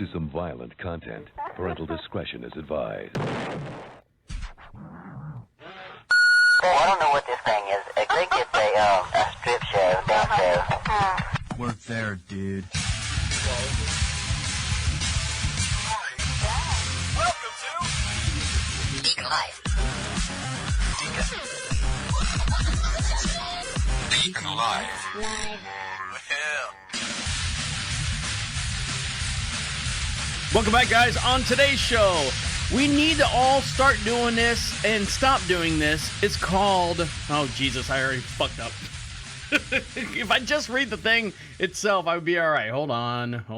to some violent content. Parental discretion is advised. Oh, I don't know what this thing is. I think it's a strip show, dance show. Work there, dude. Welcome to DeaconLive. DeaconLive. Live. Well, Welcome back, guys. On today's show, we need to all start doing this and stop doing this. It's called... Oh, Jesus, I already fucked up. If I just read the thing itself, I would be all right. Hold on. Oh,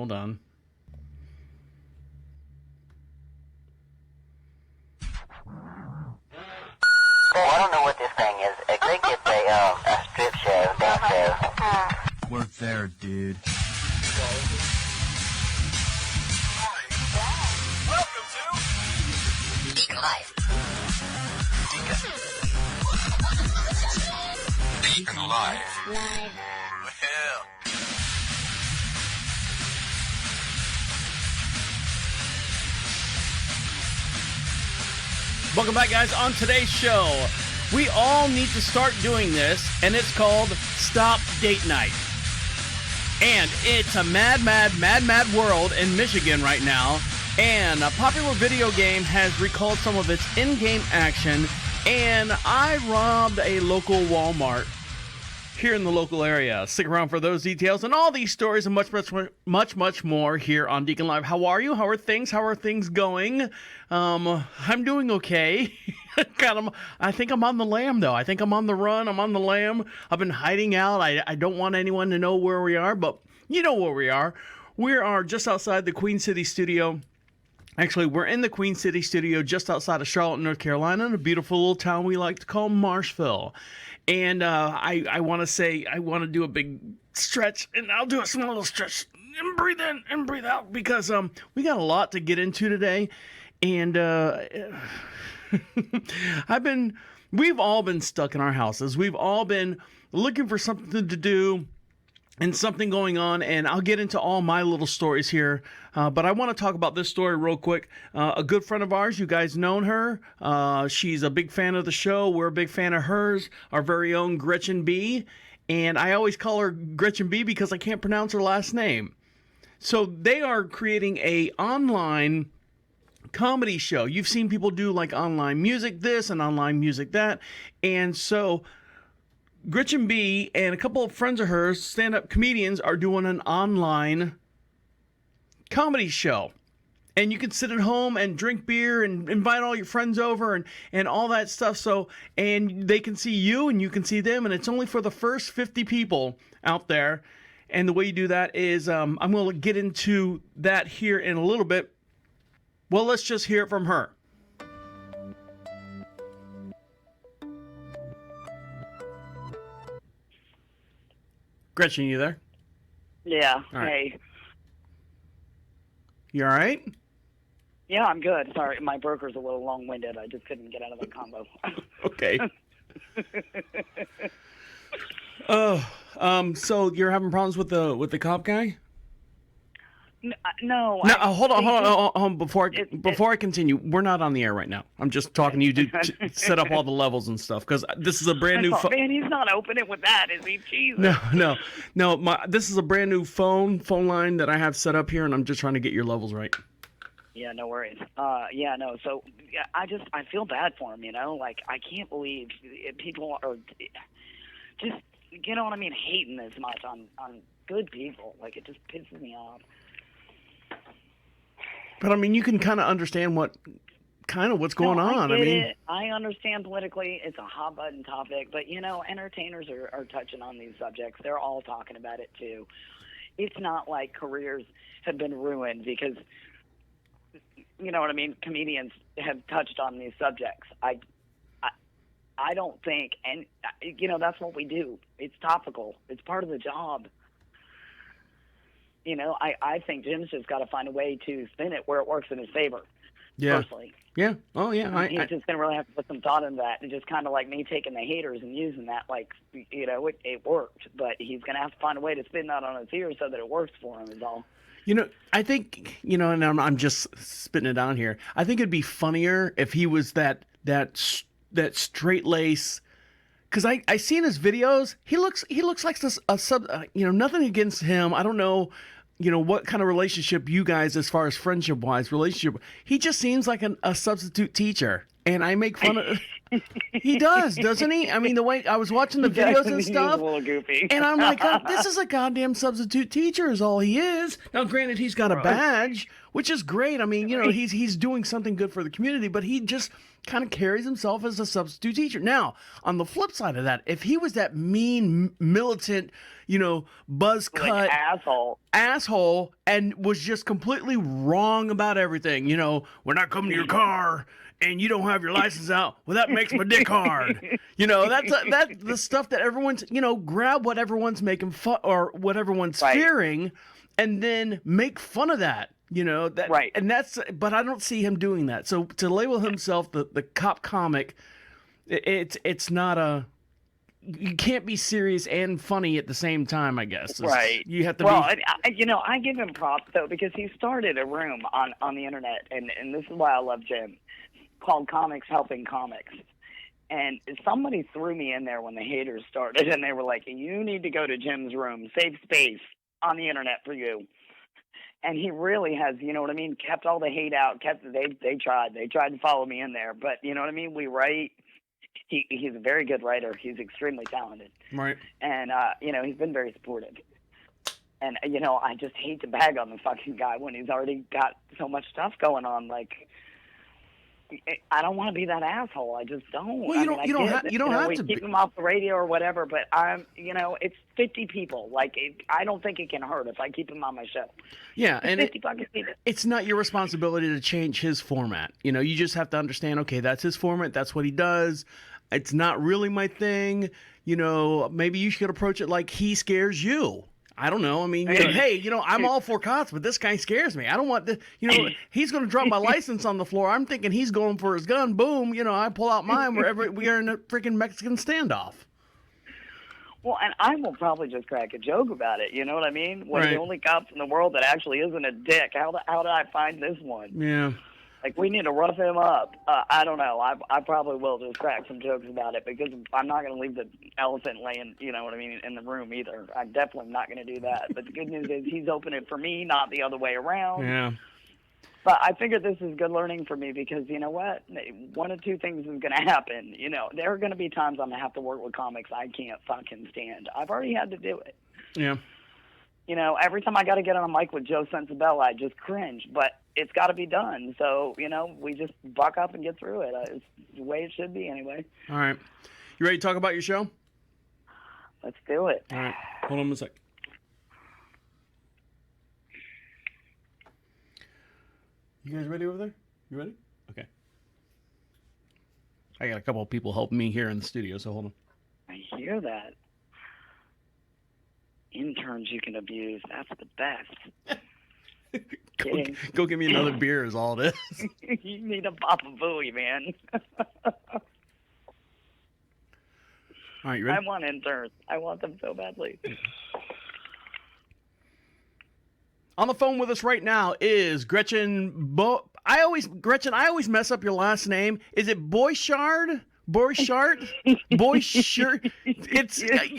I don't know what this thing is. I think it's a strip show, dance show. Work there, dude. welcome to DeaconLive. DeaconLive. Live. Well, Welcome back, guys. On today's show, we all need to start doing this, and it's called Stop Date Night. And it's a mad world in Michigan right now, and a popular video game has recalled some of its in-game action, and I robbed a local Walmart here in the local area. Stick around for those details and all these stories and much more here on DeaconLive. How are you? How are things? How are things going? I'm doing okay. I think I'm on the lam, though. I think I'm on the run. I'm on the lam. I've been hiding out. I don't want anyone to know where we are, but you know where we are. We are just outside the Queen City studio. Actually, we're in the Queen City studio just outside of Charlotte, North Carolina, in a beautiful little town we like to call Marshville. And I want to say, I want to do a big stretch, and I'll do a small little stretch, and breathe in and breathe out, because we got a lot to get into today. And we've all been stuck in our houses. We've all been looking for something to do and something going on, and I'll get into all my little stories here, but I want to talk about this story real quick. A good friend of ours, you guys known her. She's a big fan of the show. We're a big fan of hers, our very own Gretchen B, and I always call her Gretchen B because I can't pronounce her last name. So they are creating a online comedy show. You've seen people do like online music this and online music that, and so Gretchen B and a couple of friends of hers, stand-up comedians, are doing an online comedy show. And you can sit at home and drink beer and invite all your friends over and all that stuff. So, and they can see you and you can see them, and it's only for the first 50 people out there. And the way you do that is, I'm going to get into that here in a little bit. Well, let's just hear it from her. Gretchen, you there? Yeah. All right. Hey. You all right? Yeah, I'm good. Sorry, my broker's a little long-winded. I just couldn't get out of the combo. Okay. So you're having problems with the cop guy? No. Hold on. Before I continue, we're not on the air right now. I'm just talking to you to set up all the levels and stuff, because this is a brand new phone. Man, he's not opening with that, is he? Jesus. No. This is a brand new phone line that I have set up here, and I'm just trying to get your levels right. Yeah, no worries. So I feel bad for him, Like, I can't believe people are just, you know what I mean, hating this much on good people. Like, it just pisses me off. But I mean, you can kind of understand what's going on. I understand politically it's a hot button topic, but entertainers are touching on these subjects. They're all talking about it too. It's not like careers have been ruined because, you know what I mean, comedians have touched on these subjects. I don't think, and that's what we do. It's topical. It's part of the job. I think Jim's just got to find a way to spin it where it works in his favor. Yeah. Personally. Yeah. Oh, yeah. He's just going to really have to put some thought into that, and just kind of like me taking the haters and using that, like, it worked. But he's going to have to find a way to spin that on his ear so that it works for him is all. I think, and I'm just spitting it on here. I think it'd be funnier if he was that straight lace. Because I see in his videos, he looks like a sub. Nothing against him. I don't know, what kind of relationship you guys, as far as friendship wise, relationship. He just seems like a substitute teacher, and I make fun of. He doesn't he? I mean, the way I was watching the videos and stuff, he's a little goofy. and I'm like, oh, this is a goddamn substitute teacher, is all he is. Now, granted, he's got a badge, which is great. I mean, he's doing something good for the community, but he just kind of carries himself as a substitute teacher. Now, on the flip side of that, if he was that mean, militant, buzz cut asshole, and was just completely wrong about everything, we're not coming to your car, and you don't have your license out, well, that makes my dick hard. That's the stuff that everyone's, grab what everyone's making fun, or what everyone's fearing, and then make fun of that. Right. And but I don't see him doing that. So to label himself the cop comic, it's not you can't be serious and funny at the same time, I guess. Right. You have to I give him props, though, because he started a room on the internet, and this is why I love Jim, called Comics Helping Comics. And somebody threw me in there when the haters started, and they were like, you need to go to Jim's room, safe space on the internet for you. And he really has, kept all the hate out. They tried to follow me in there, but we write. He's a very good writer. He's extremely talented. Right. And he's been very supportive. And I just hate to bag on the fucking guy when he's already got so much stuff going on. Like, I don't want to be that asshole. I just don't. Well, you don't have to keep him off the radio or whatever, but it's 50 people. Like, I don't think it can hurt if I keep him on my show. Yeah, and 50 fucking people. It's not your responsibility to change his format. You just have to understand, okay, that's his format. That's what he does. It's not really my thing. Maybe you should approach it like he scares you. I don't know. I mean, hey, I'm all for cops, but this guy scares me. I don't want the, he's going to drop my license on the floor. I'm thinking he's going for his gun. Boom. I pull out mine wherever we are in a freaking Mexican standoff. Well, and I will probably just crack a joke about it. You know what I mean? One of the only cops in the world that actually isn't a dick. How did I find this one? Yeah. Like, we need to rough him up. I don't know. I probably will just crack some jokes about it, because I'm not going to leave the elephant laying, in the room either. I'm definitely not going to do that. But the good news is he's opened it for me, not the other way around. Yeah. But I figured this is good learning for me, because you know what? One of two things is going to happen. There are going to be times I'm going to have to work with comics I can't fucking stand. I've already had to do it. Yeah. Every time I got to get on a mic with Joe Sensabella, I just cringe. But it's got to be done. So, we just buck up and get through it. It's the way it should be anyway. All right. You ready to talk about your show? Let's do it. All right. Hold on a sec. You guys ready over there? You ready? Okay. I got a couple of people helping me here in the studio, so hold on. I hear that. Interns you can abuse. That's the best. Go give me another beer is all it is. You need a Papa Booey, man. All right, you ready? I want interns. I want them so badly. On the phone with us right now is Gretchen I always mess up your last name. Is it Boychard? Boychard? Boychard?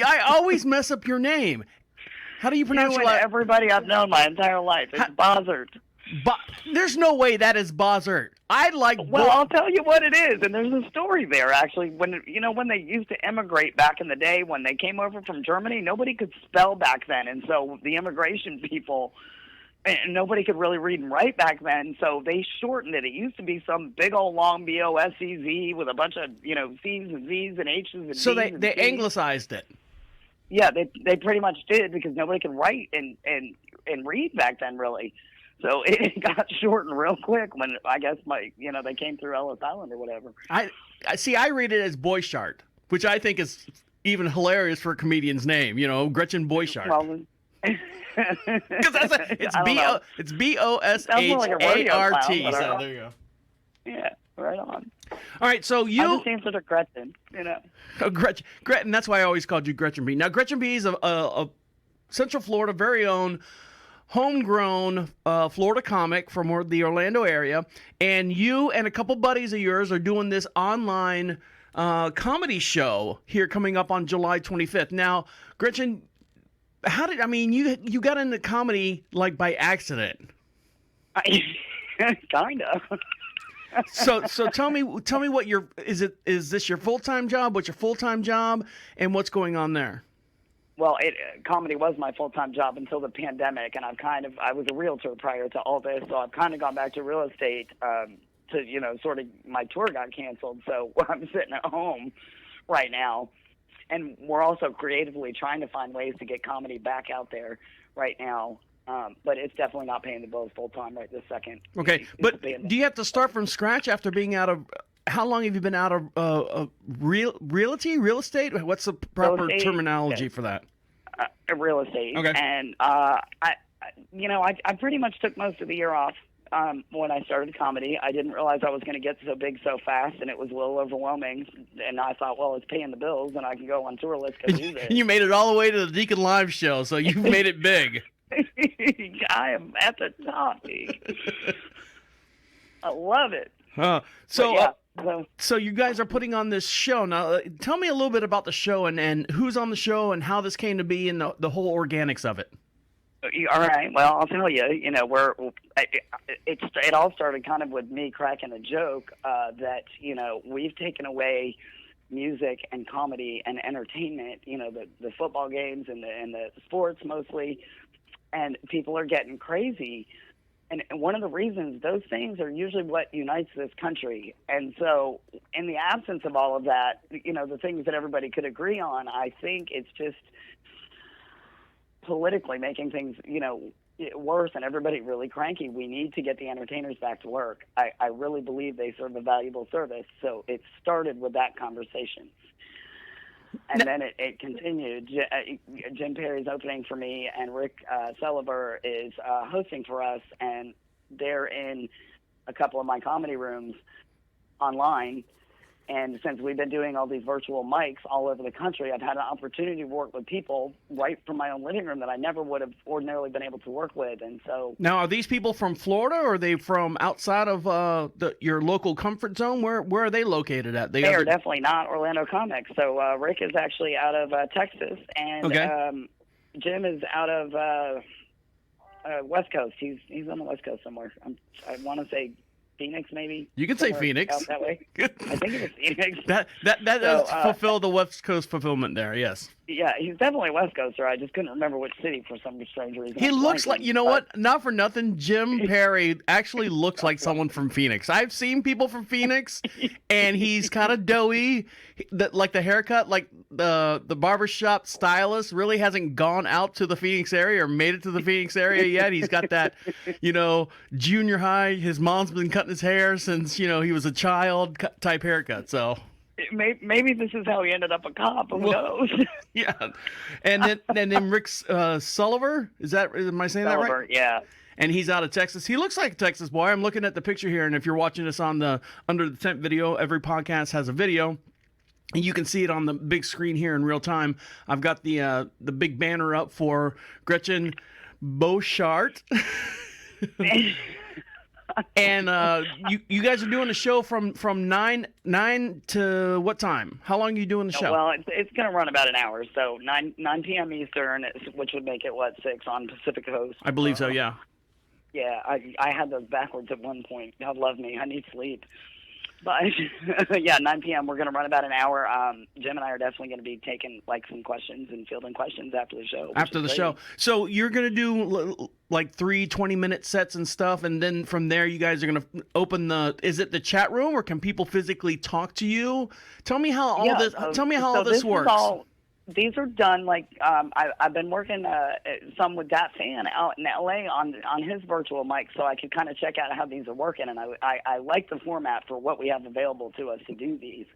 I always mess up your name. How do you pronounce it? it? Everybody I've known my entire life. It's Bozzart. There's no way that is Bozzart. Well, I'll tell you what it is, and there's a story there actually. When they used to immigrate back in the day, when they came over from Germany, nobody could spell back then, and so the immigration people, and nobody could really read and write back then, so they shortened it. It used to be some big old long B-O-S-E-Z with a bunch of C's and Z's and H's and D's. So they anglicized it. Yeah, they pretty much did, because nobody could write and read back then, really. So it got shortened real quick when, I guess, they came through Ellis Island or whatever. I read it as Boychart, which I think is even hilarious for a comedian's name. Gretchen Boychart. Well, it's B-O-S-H-A-R-T. So there you go. Yeah, right on. All right, so I just answered to Gretchen, Oh, Gretchen. That's why I always called you Gretchen B. Now, Gretchen B is a Central Florida very own homegrown Florida comic from the Orlando area, and you and a couple buddies of yours are doing this online comedy show here coming up on July 25th. Now, Gretchen, you got into comedy like by accident? Kind of. So tell me what is this your full-time job? What's your full-time job, and what's going on there? Well, comedy was my full-time job until the pandemic, and I was a realtor prior to all this, so I've kind of gone back to real estate to, sort of my tour got canceled, so I'm sitting at home right now. And we're also creatively trying to find ways to get comedy back out there right now. But it's definitely not paying the bills full-time right this second. Okay, but do you have to start from scratch after being out of – how long have you been out of real estate? What's the proper terminology for that? Real estate. Okay. And I pretty much took most of the year off when I started comedy. I didn't realize I was going to get so big so fast, and it was a little overwhelming. And I thought, well, it's paying the bills, and I can go on tour. Let's go do this. You made it all the way to the Deacon Live show, so you've made it big. I am at the top. I love it. So you guys are putting on this show. Now, tell me a little bit about the show and who's on the show and how this came to be and the whole organics of it. All right. Well, I'll tell you. It all started kind of with me cracking a joke that we've taken away music and comedy and entertainment. The football games and the sports mostly. And people are getting crazy. And one of the reasons, those things are usually what unites this country. And so in the absence of all of that, the things that everybody could agree on, I think it's just politically making things, worse and everybody really cranky. We need to get the entertainers back to work. I really believe they serve a valuable service. So it started with that conversation. And then it continued. Jim Perry's opening for me, and Rick Sullivan is hosting for us, and they're in a couple of my comedy rooms online. And since we've been doing all these virtual mics all over the country, I've had an opportunity to work with people right from my own living room that I never would have ordinarily been able to work with. And so now, are these people from Florida, or are they from outside of your local comfort zone? Where are they located at? They are definitely not Orlando comics. So Rick is actually out of Texas, and Jim is out of West Coast. He's on the West Coast somewhere. I want to say Phoenix, maybe. You can say Phoenix. Out that way. I think it was Phoenix. That does fulfill the West Coast fulfillment there. Yes. Yeah, he's definitely West Coaster. I just couldn't remember which city for some strange reason. He looks like, what? Not for nothing, Jim Perry actually looks like someone from Phoenix. I've seen people from Phoenix, and he's kind of doughy. Like the haircut, like the barbershop stylist really hasn't gone out to the Phoenix area or made it to the Phoenix area yet. He's got that, junior high. His mom's been cutting his hair since, he was a child type haircut. So maybe this is how he ended up a cop. Who knows? Yeah, and then Rick Sullivan, am I saying that right? Yeah. And he's out of Texas. He looks like a Texas boy. I'm looking at the picture here, and if you're watching this on the Under the Tent video, every podcast has a video, and you can see it on the big screen here in real time. I've got the big banner up for Gretchen Beauchart. And you guys are doing a show from 9 to what time? How long are you doing the show? Well, it's going to run about an hour, so 9 p.m. Eastern, which would make it 6 on Pacific Coast. I believe so. Yeah. Yeah, I had those backwards at one point. God love me, I need sleep. But yeah, 9 p.m. We're going to run about an hour. Jim and I are definitely going to be taking some questions and fielding questions after the show. After the show. So you're going to do 3 20-minute sets and stuff, and then from there you guys are going to open is it the chat room, or can people physically talk to you? Tell me how all this works. These are done I've been working some with that fan out in LA on his virtual mic, so I could kind of check out how these are working, and I like the format for what we have available to us to do these.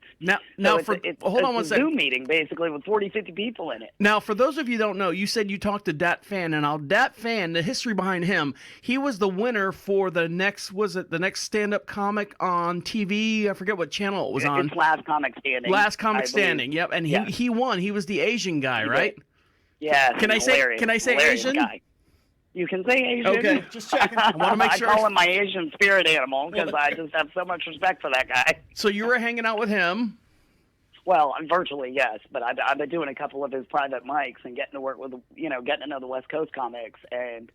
Hold on one second. Zoom meeting basically with 40, 50 people in it. Now, for those of you who don't know, you said you talked to Dat Fan, and now Dat Fan, the history behind him, he was the winner for the next stand-up comic on TV. I forget what channel it was on. It's Last Comic Standing. Last Comic Standing. Yep, and he won. He was the Asian guy, right? Yeah. Can I say Asian? Guy. You can say Asian. Okay, just checking. I want to make sure. I call him my Asian spirit animal because I just have so much respect for that guy. So you were hanging out with him. Well, virtually, yes, but I've been doing a couple of his private mics and getting to work with, getting to know the West Coast comics, and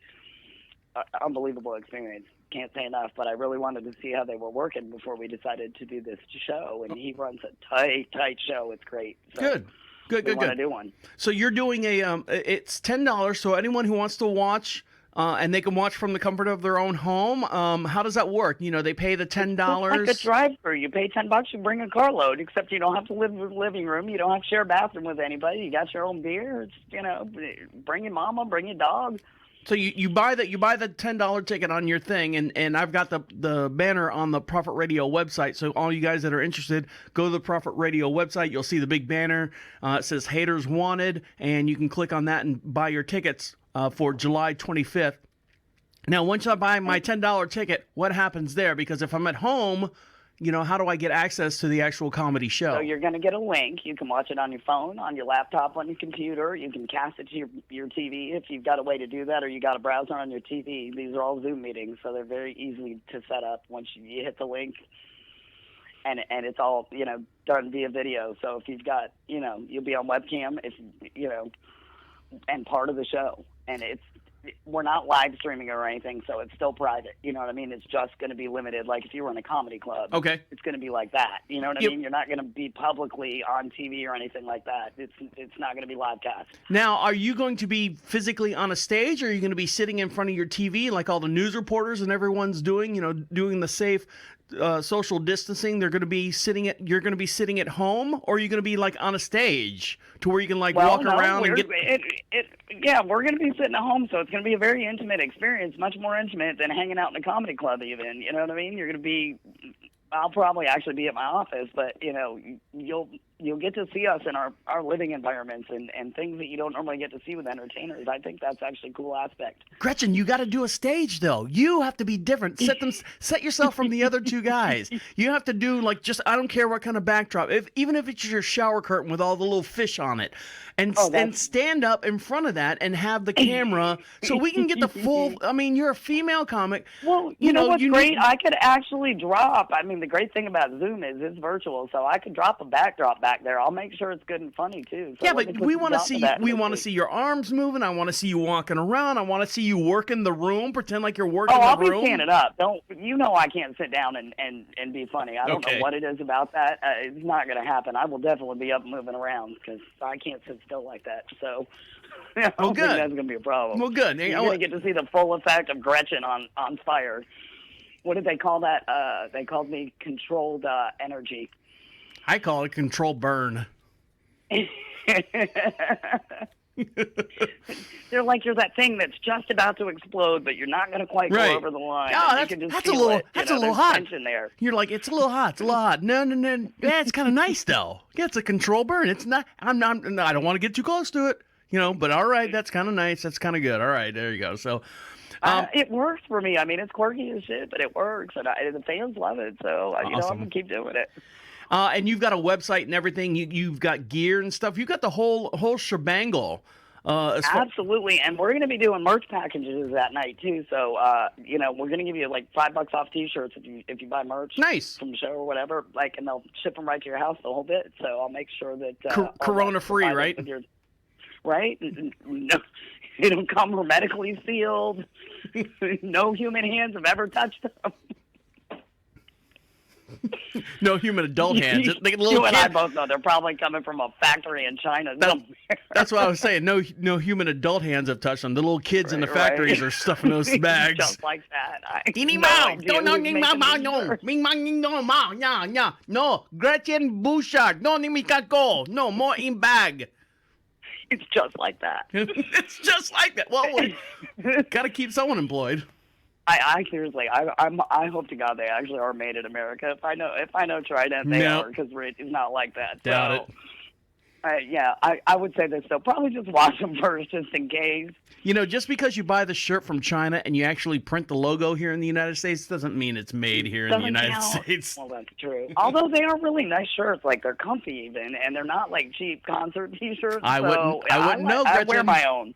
unbelievable experience. Can't say enough, but I really wanted to see how they were working before we decided to do this show, and he runs a tight show. It's great. So Good. We want to do one. So you're doing it's $10, so anyone who wants to watch, and they can watch from the comfort of their own home. How does that work? They pay the $10. It's like a drive-through. You pay $10, you bring a carload. Except you don't have to live in the living room. You don't have to share a bathroom with anybody. You got your own beer. It's bring your mama, bring your dog. So you buy the $10 ticket on your thing, and I've got the banner on the Prophet Radio website. So all you guys that are interested, go to the Prophet Radio website. You'll see the big banner. It says Haters Wanted, and you can click on that and buy your tickets for July 25th. Now, once I buy my $10 ticket, what happens there? Because if I'm at home, how do I get access to the actual comedy show? So you're going to get a link. You can watch it on your phone, on your laptop, on your computer. You can cast it to your TV if you've got a way to do that, or you got a browser on your TV. These are all Zoom meetings, so they're very easy to set up once you hit the link. And it's all, done via video. So if you've got, you'll be on webcam, and part of the show. And we're not live streaming or anything, so it's still private. You know what I mean? It's just going to be limited. Like if you were in a comedy club, okay, it's going to be like that. You know what I mean? You're not going to be publicly on TV or anything like that. It's not going to be live cast. Now, are you going to be physically on a stage, or are you going to be sitting in front of your TV like all the news reporters and everyone's doing? Doing the safe social distancing. You're going to be sitting at home, or are you going to be like on a stage to where you can walk around and get? We're going to be sitting at home, so it's going to be a very intimate experience, much more intimate than hanging out in a comedy club. Even, you know what I mean? You're going to be. I'll probably actually be at my office, but you'll get to see us in our living environments and things that you don't normally get to see with entertainers. I think that's actually a cool aspect. Gretchen, you got to do a stage though. You have to be different. Set yourself from the other two guys. You have to do I don't care what kind of backdrop. Even if it's your shower curtain with all the little fish on it. And stand up in front of that and have the camera so we can get the full. I mean, you're a female comic. Well, you know what's great? I could actually drop. I mean, the great thing about Zoom is it's virtual, so I could drop a backdrop back there. I'll make sure it's good and funny too. So yeah, but we want to see. We want to see your arms moving. I want to see you walking around. I want to see you work in the room. Pretend like you're working in the room. I'll be standing up. I can't sit down and be funny. I don't know what it is about that. It's not going to happen. I will definitely be up and moving around because I can't sit still like that. So I don't think that's going to be a problem. Well, good. You're going to get to see the full effect of Gretchen on fire. What did they call that? They called me controlled energy. I call it controlled burn. They're like you're that thing that's just about to explode, but you're not going to quite go over the line. Oh, that's a little hot. Tension there. You're like, it's a little hot. It's a little hot. No. Yeah, it's kind of nice though. Yeah, it's a control burn. It's not. I don't want to get too close to it. But all right, that's kind of nice. That's kind of good. All right, there you go. So. It works for me. I mean, it's quirky as shit, but it works, and the fans love it. So awesome. I'm gonna keep doing it. And you've got a website and everything. You've got gear and stuff. You've got the whole shebangle. Absolutely, and we're going to be doing merch packages that night too. So, we're going to give you like $5 off T-shirts if you buy merch. Nice. From the show or whatever. And they'll ship them right to your house the whole bit. So I'll make sure that Corona free, right? Right? No, it'll come hermetically sealed. No human hands have ever touched them. No human adult hands. You and I both know they're probably coming from a factory in China. That's what I was saying. No human adult hands have touched them. The little kids in the factories are stuffing those bags. Just like that. No, Gretchen Bouchard. No, more in bag. It's just like that. It's just like that. Well, got to keep someone employed. I seriously, I hope to God they actually are made in America. If I know Trident, they are, because it's not like that. Doubt it. I would say this though. Probably just watch them first, just in case. Just because you buy the shirt from China and you actually print the logo here in the United States doesn't mean it's made here in the United States. Well, that's true. Although they are really nice shirts, like they're comfy even, and they're not like cheap concert T-shirts. I wouldn't know, Gretchen. I wear my own.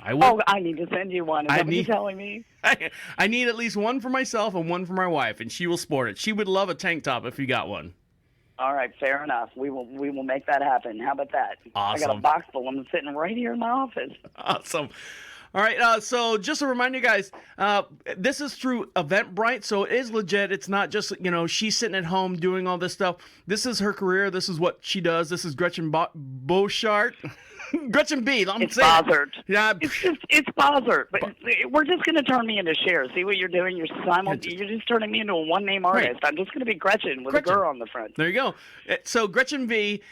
I will. Oh, I need to send you one. Is that what you're telling me? I need at least one for myself and one for my wife, and she will sport it. She would love a tank top if you got one. All right, fair enough. We will make that happen. How about that? Awesome. I got a box full. I'm sitting right here in my office. Awesome. All right, so just to remind you guys, this is through Eventbrite, so it is legit. It's not just, she's sitting at home doing all this stuff. This is her career. This is what she does. This is Gretchen Boshart. Gretchen B. It's Bozzart. Yeah. It's Bozzart. But we're just going to turn me into Cher. See what you're doing? You're just turning me into a one-name artist. Right. I'm just going to be Gretchen with a girl on the front. There you go. So Gretchen V,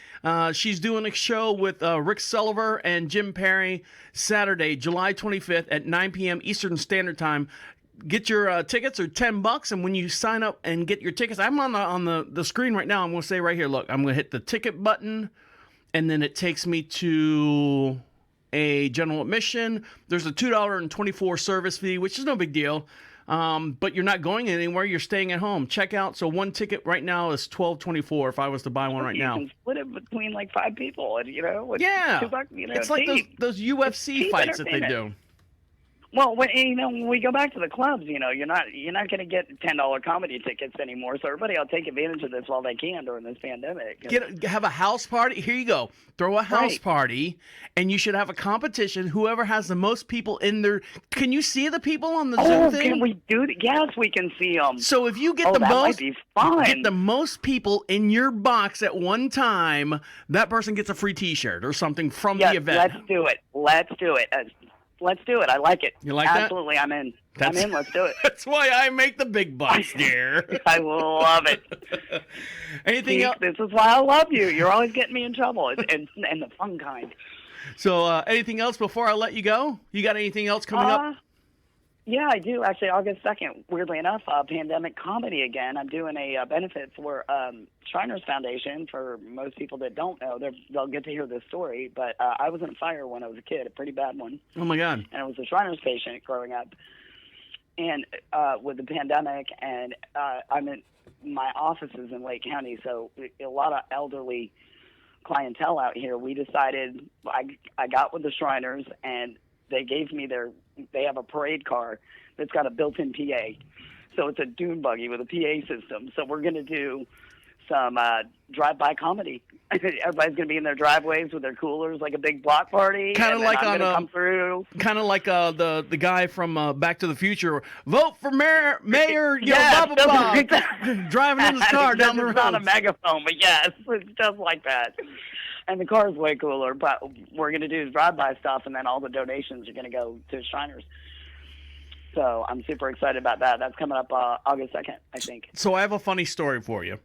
she's doing a show with Rick Sullivan and Jim Perry Saturday, July 25th at 9 p.m. Eastern Standard Time. Get your tickets are $10, and when you sign up and get your tickets, I'm on the screen right now. I'm going to say right here, look, I'm going to hit the ticket button. And then it takes me to a general admission. There's a $2.24 service fee, which is no big deal. But you're not going anywhere. You're staying at home. Check out. So one ticket right now is $12.24 if I was to buy one right now. You can split it between like 5 people, and yeah, $2, it's like those UFC fights that they do. Well, when we go back to the clubs, you're not going to get $10 comedy tickets anymore. So everybody will take advantage of this while they can during this pandemic. Have a house party. Here you go. Throw a house party, and you should have a competition. Whoever has the most people in there. Can you see the people on the Zoom thing? Can we do that? Yes, we can see them. So if you get the most people in your box at one time, that person gets a free T-shirt or something from the event. Let's do it. Let's do it. I like it. You like Absolutely, I'm in. I'm in. Let's do it. That's why I make the big bucks, dear. I love it. Anything else? This is why I love you. You're always getting me in trouble, and the fun kind. So, anything else before I let you go? You got anything else coming up? Yeah, I do. Actually, August 2nd, weirdly enough, pandemic comedy again. I'm doing a benefit for Shriners Foundation. For most people that don't know, they'll get to hear this story. But I was in a fire when I was a kid, a pretty bad one. Oh, my God. And I was a Shriners patient growing up. And with the pandemic, and my office is in Lake County, so a lot of elderly clientele out here. We decided, I got with the Shriners, and they gave me they have a parade car that's got a built-in PA. So it's a dune buggy with a PA system. So we're going to do some drive-by comedy. Everybody's going to be in their driveways with their coolers like a big block party. Kind of like come through. Kind of like the guy from Back to the Future. Vote for mayor, yeah, blah, blah, blah. Driving in his car down the road. It's not a megaphone, but yes, it's just like that. And the car's way cooler, but we're going to do drive-by stuff, and then all the donations are going to go to Shriners. So I'm super excited about that. That's coming up August 2nd, I think. So I have a funny story for you.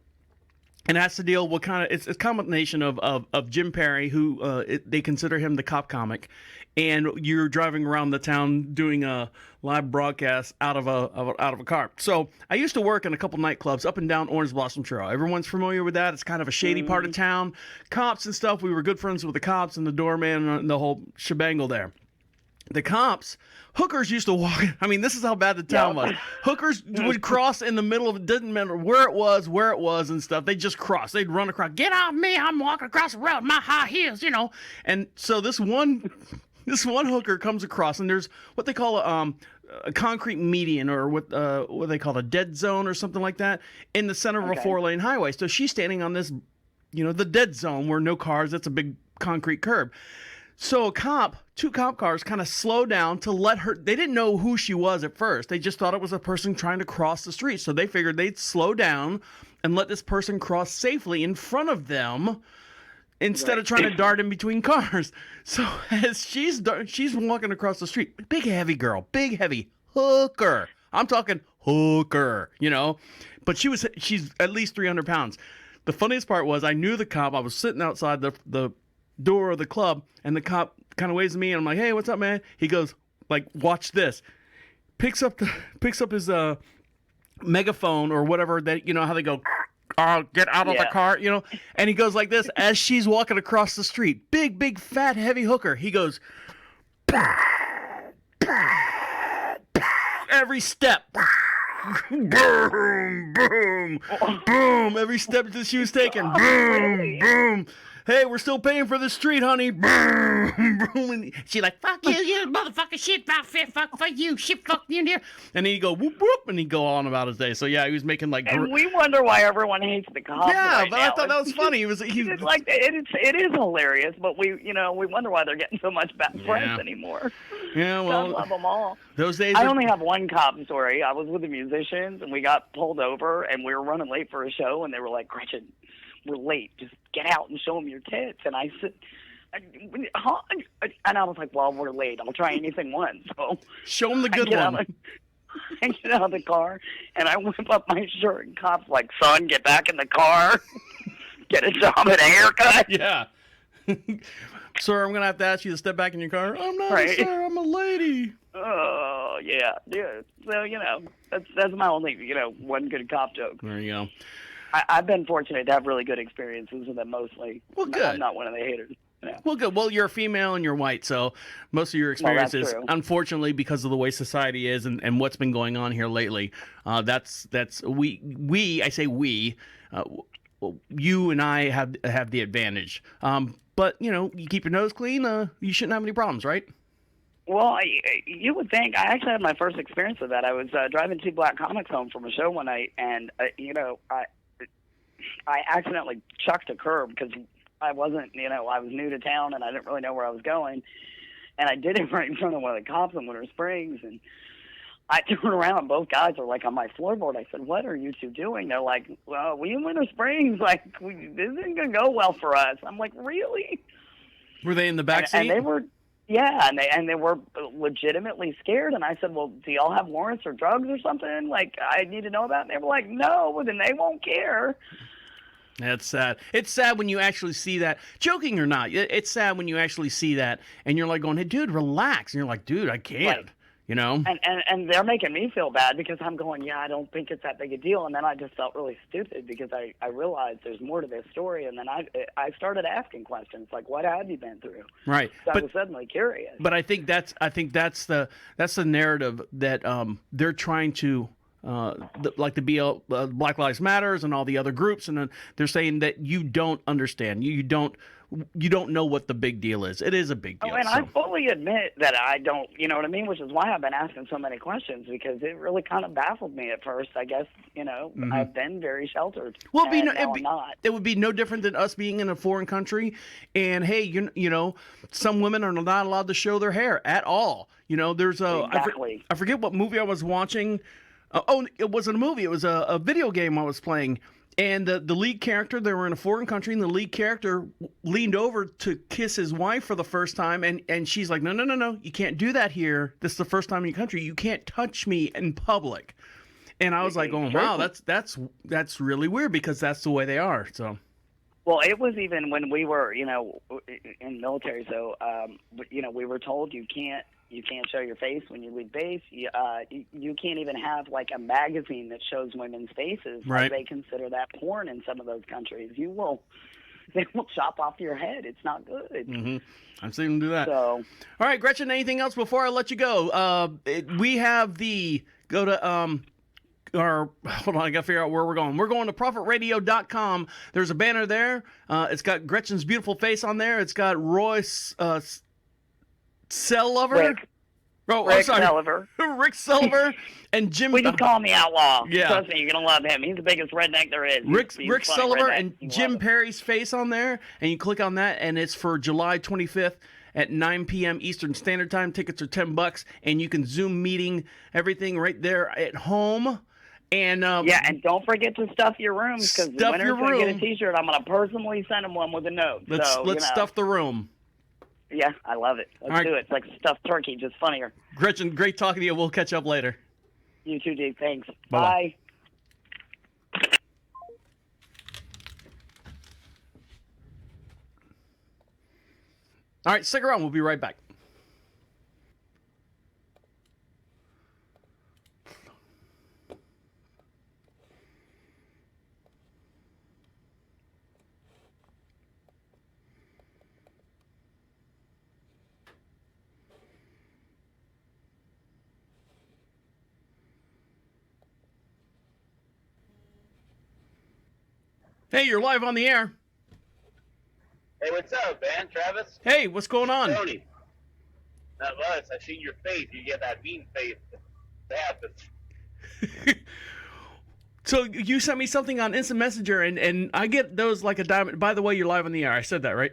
And that's the deal. It's a combination of Jim Perry, who they consider him the cop comic, and you're driving around the town doing a live broadcast out of a car. So I used to work in a couple nightclubs up and down Orange Blossom Trail. Everyone's familiar with that. It's kind of a shady part of town. Cops and stuff. We were good friends with the cops and the doorman and the whole shebangle there. The cops, hookers used to walk. I mean, this is how bad the town was. Hookers would cross in the middle of it. Didn't matter where it was and stuff. They just cross. They'd run across. Get off me! I'm walking across the road. My high heels, And so this one hooker comes across, and there's what they call a concrete median, or what they call a dead zone or something like that, in the center of a 4-lane highway. So she's standing on this, the dead zone where no cars. That's a big concrete curb. So two cop cars kind of slow down to let her. They didn't know who she was at first. They just thought it was a person trying to cross the street. So they figured they'd slow down and let this person cross safely in front of them instead of trying to dart in between cars. So as she's walking across the street, big heavy girl, big heavy hooker. I'm talking hooker, but she's at least 300 pounds. The funniest part was I knew the cop. I was sitting outside the door of the club, and the cop kind of waves at me, and I'm like, "Hey, what's up, man?" He goes, "Like, watch this." Picks up his megaphone or whatever, that how they go, get out of the car, and he goes like this as she's walking across the street. Big fat heavy hooker. He goes, every step. Boom, boom, boom. Every step that she was taking, boom, boom. hey, we're still paying for the street, honey. And she's like, fuck you, you motherfucker, shit, fuck you, shit, fuck you. And then he'd go, whoop, whoop, and he'd go on about his day. So, yeah, he was making like... And we wonder why everyone hates the cops. Yeah, right but now. I thought that was funny. It's like it is hilarious, but we wonder why they're getting so much bad press Yeah. anymore. Yeah, God well, love them all. those days... I only have one cop story. I was with the musicians, and we got pulled over, and we were running late for a show, and they were like, Gretchen, we're late. Just get out and show them your tits. And I said, huh? And I was like, well, we're late. I'll try anything once. So show them the good one. I get out of the car, and I whip up my shirt, and cops like, son, get back in the car. Get a job and a haircut. Yeah. Sir, I'm going to have to ask you to step back in your car. I'm not Right. a sir, I'm a lady. Oh, yeah. So, that's my only, one good cop joke. There you go. I've been fortunate to have really good experiences with them mostly. Well, good. I'm not one of the haters. Yeah. Well, good. Well, you're a female and you're white, so most of your Well, that's experiences, true. unfortunately, because of the way society is and what's been going on here lately, you and I have the advantage. But you keep your nose clean, you shouldn't have any problems, right? Well, you would think. I actually had my first experience with that. I was driving two black comics home from a show one night, and I accidentally chucked a curb because I wasn't, I was new to town and I didn't really know where I was going, and I did it right in front of one of the cops in Winter Springs, and I turned around and both guys were like on my floorboard. I said, "What are you two doing?" They're like, "Well, we in Winter Springs, like this isn't gonna go well for us." I'm like, "Really?" Were they in the back seat? And they were. Yeah, and they were legitimately scared. And I said, well, do y'all have warrants or drugs or something? Like, I need to know about it. And they were like, no, then they won't care. That's sad. It's sad when you actually see that. Joking or not, it's sad when you actually see that, and you're like going, hey, dude, relax. And you're like, dude, I can't. Right. And they're making me feel bad because I'm going, yeah, I don't think it's that big a deal. And then I just felt really stupid because I realized there's more to this story. And then I started asking questions like, what have you been through? Right. So I was suddenly curious. But I think that's the narrative that they're trying to like the Black Lives Matters and all the other groups, and then they're saying that you don't understand, you don't know what the big deal is. It is a big deal. Oh, and I fully admit that I don't, you know what I mean, which is why I've been asking so many questions, because it really kind of baffled me at first. I guess, Mm-hmm. I've been very sheltered. Well, I'm not. it would be no different than us being in a foreign country, and hey, you know, some women are not allowed to show their hair at all. There's Exactly. I forget what movie I was watching. It wasn't a movie. It was a video game I was playing. And the lead character, they were in a foreign country, and the lead character leaned over to kiss his wife for the first time, and she's like, no, you can't do that here. This is the first time in your country. You can't touch me in public. And I was like, going, wow, that's really weird, because that's the way they are. So. Well, it was even when we were, in the military. So, we were told you can't show your face when you leave base. You can't even have like a magazine that shows women's faces. Right. Like, they consider that porn in some of those countries. They will chop off your head. It's not good. Mm-hmm. I've seen them do that. So, all right, Gretchen, anything else before I let you go? We have go to hold on, I got to figure out where we're going. We're going to profitradio.com. There's a banner there. It's got Gretchen's beautiful face on there. It's got Royce Sellover. Rick sorry. Sellover. Rick Sellover and Jim. We just call him the Outlaw. Yeah. Trust me, you're going to love him. He's the biggest redneck there is. Rick He's a funny Sellover redneck. and You Jim love him. Perry's face on there, and you click on that, and it's for July 25th at 9 p.m. Eastern Standard Time. Tickets are $10, and you can Zoom meeting everything right there at home. And and don't forget to stuff your rooms, because the Stuff winner's your going to get room. a T-shirt. I'm going to personally send him one with a note. Let's stuff the room. Yeah, I love it. Let's do it. It's like stuffed turkey, just funnier. Gretchen, great talking to you. We'll catch up later. You too, Dave. Thanks. Bye-bye. Bye. All right, stick around. We'll be right back. Hey, you're live on the air. Hey, what's up, man? Travis? Hey, what's going on? Tony. Not much. I seen your face. You get that mean face. It happens. So you sent me something on Instant Messenger, and I get those like a diamond. By the way, you're live on the air. I said that, right?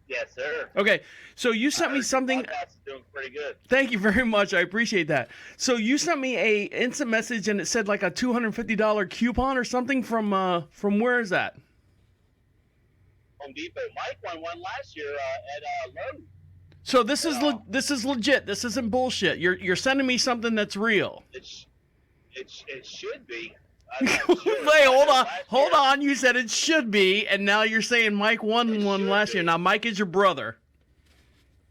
Yes, sir. Okay, so you sent me something. Podcast is doing pretty good. Thank you very much. I appreciate that. So you sent me a instant message, and it said like a $250 coupon or something from where is that? Home Depot. Mike won one last year at Lowe's. So this is this is legit. This isn't bullshit. You're sending me something that's real. It should be. I'm not sure. Wait, hold on, Last hold year- on. You said it should be, and now you're saying Mike won one should last year. be. Now Mike is your brother.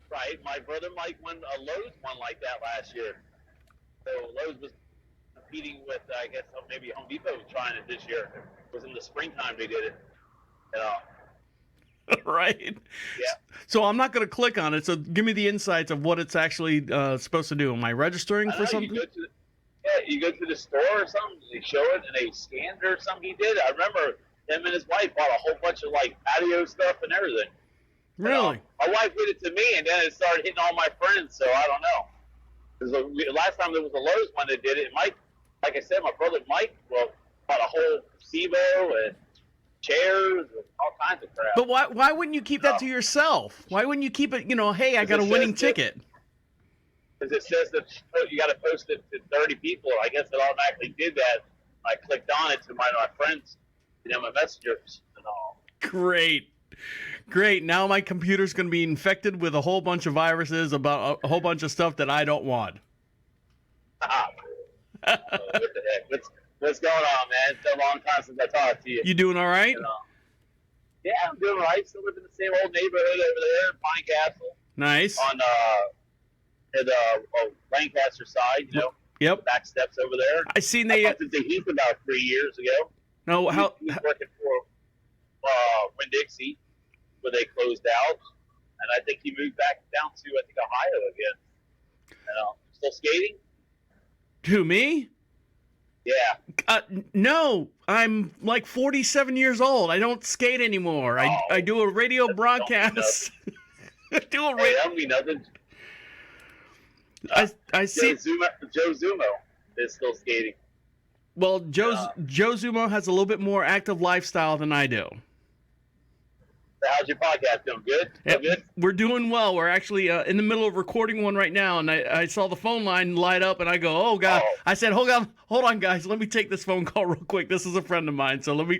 Right. My brother Mike won a Lowe's one like that last year. So Lowe's was competing with, I guess, maybe Home Depot was trying it this year. It was in the springtime they did it. Right. Yeah. So I'm not going to click on it. So give me the insights of what it's actually supposed to do. Am I registering I for don't know, something? you go to the store or something, they show it, and they scanned it or something he did. I remember him and his wife bought a whole bunch of, like, patio stuff and everything. Really? My wife did it to me, and then it started hitting all my friends, so I don't know. Because the last time there was a Lowe's one that did it, and Mike, like I said, my brother Mike bought a whole gazebo and chairs and all kinds of crap. But why wouldn't you keep that to yourself? Why wouldn't you keep it, hey, I got a it winning says ticket? Because it says that you got to post it to 30 people. I guess it automatically did that. I clicked on it to my friends, my messengers and all. Great. Now my computer's going to be infected with a whole bunch of viruses about a whole bunch of stuff that I don't want. What the heck? What's going on, man? It's been a long time since I talked to you. You doing all right? Yeah, I'm doing all right. Still live in the same old neighborhood over there in Pine Castle. Nice. On the Lancaster side, Yep. back steps over there. I seen I they. bumped into Heath about 3 years ago. No, how? He's working for Winn-Dixie, where they closed out, and I think he moved back down to Ohio again. Still skating? Who, me? Yeah. No, I'm like 47 years old. I don't skate anymore. I do a radio broadcast. I do a Hey, radio. that don't mean nothing. I see. Joe Zumo is still skating. Well, Joe Zumo has a little bit more active lifestyle than I do. So how's your podcast doing? Good? Yeah, Still good? we're doing well. We're actually in the middle of recording one right now, and I saw the phone line light up, and I go, "Oh God!" Oh. I said, "Hold on, guys. Let me take this phone call real quick. This is a friend of mine, so let me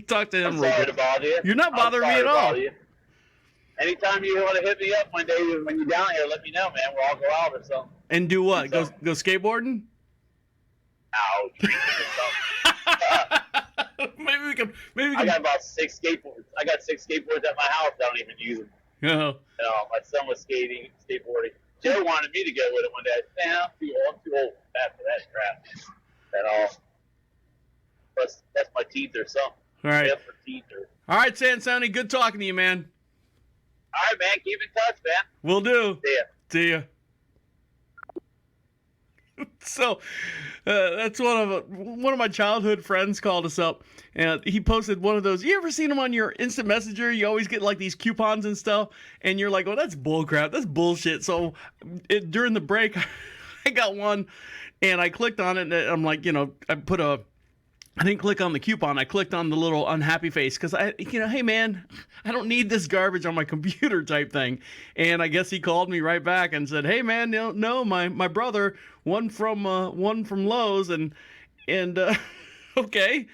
talk to him I'm real sorry quick." to bother you. You're not I'm bothering me sorry at to all. bother you. Anytime you want to hit me up one day when you're down here, let me know, man. We'll all go out or something. And do what? So- Go skateboarding? Ow, drinking or something. Maybe we I can. got about 6 skateboards. I got 6 skateboards at my house. I don't even use them. Oh, My son was skateboarding. Joe wanted me to go with him one day. I said, I'm too old for that crap. At all. Plus, that's my teeth or something. all right. Except for teeth or... All right, Sansoni, good talking to you, man. All right, man. Keep in touch, man. Will do. See ya. See ya. So, that's one of my childhood friends called us up, and he posted one of those. You ever seen him on your instant messenger? You always get like these coupons and stuff, and you're like, "Oh, that's bullcrap. That's bullshit." So, during the break, I got one, and I clicked on it, and I'm like, I didn't click on the coupon. I clicked on the little unhappy face because hey man, I don't need this garbage on my computer type thing. And I guess he called me right back and said, "Hey man, no, my brother won from Lowe's and okay,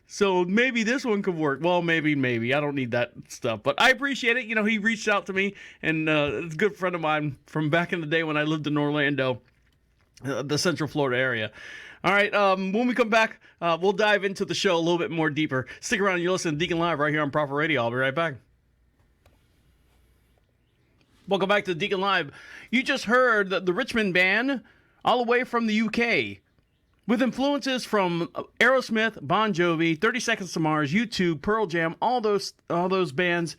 so maybe this one could work. Well, maybe I don't need that stuff, but I appreciate it. He reached out to me, and it's a good friend of mine from back in the day when I lived in Orlando, the Central Florida area." All right, when we come back, we'll dive into the show a little bit more deeper. Stick around. You're listening to Deacon Live right here on Proper Radio. I'll be right back. Welcome back to Deacon Live. You just heard the Richmond Band, all the way from the UK, with influences from Aerosmith, Bon Jovi, 30 Seconds to Mars, U2, Pearl Jam. All those bands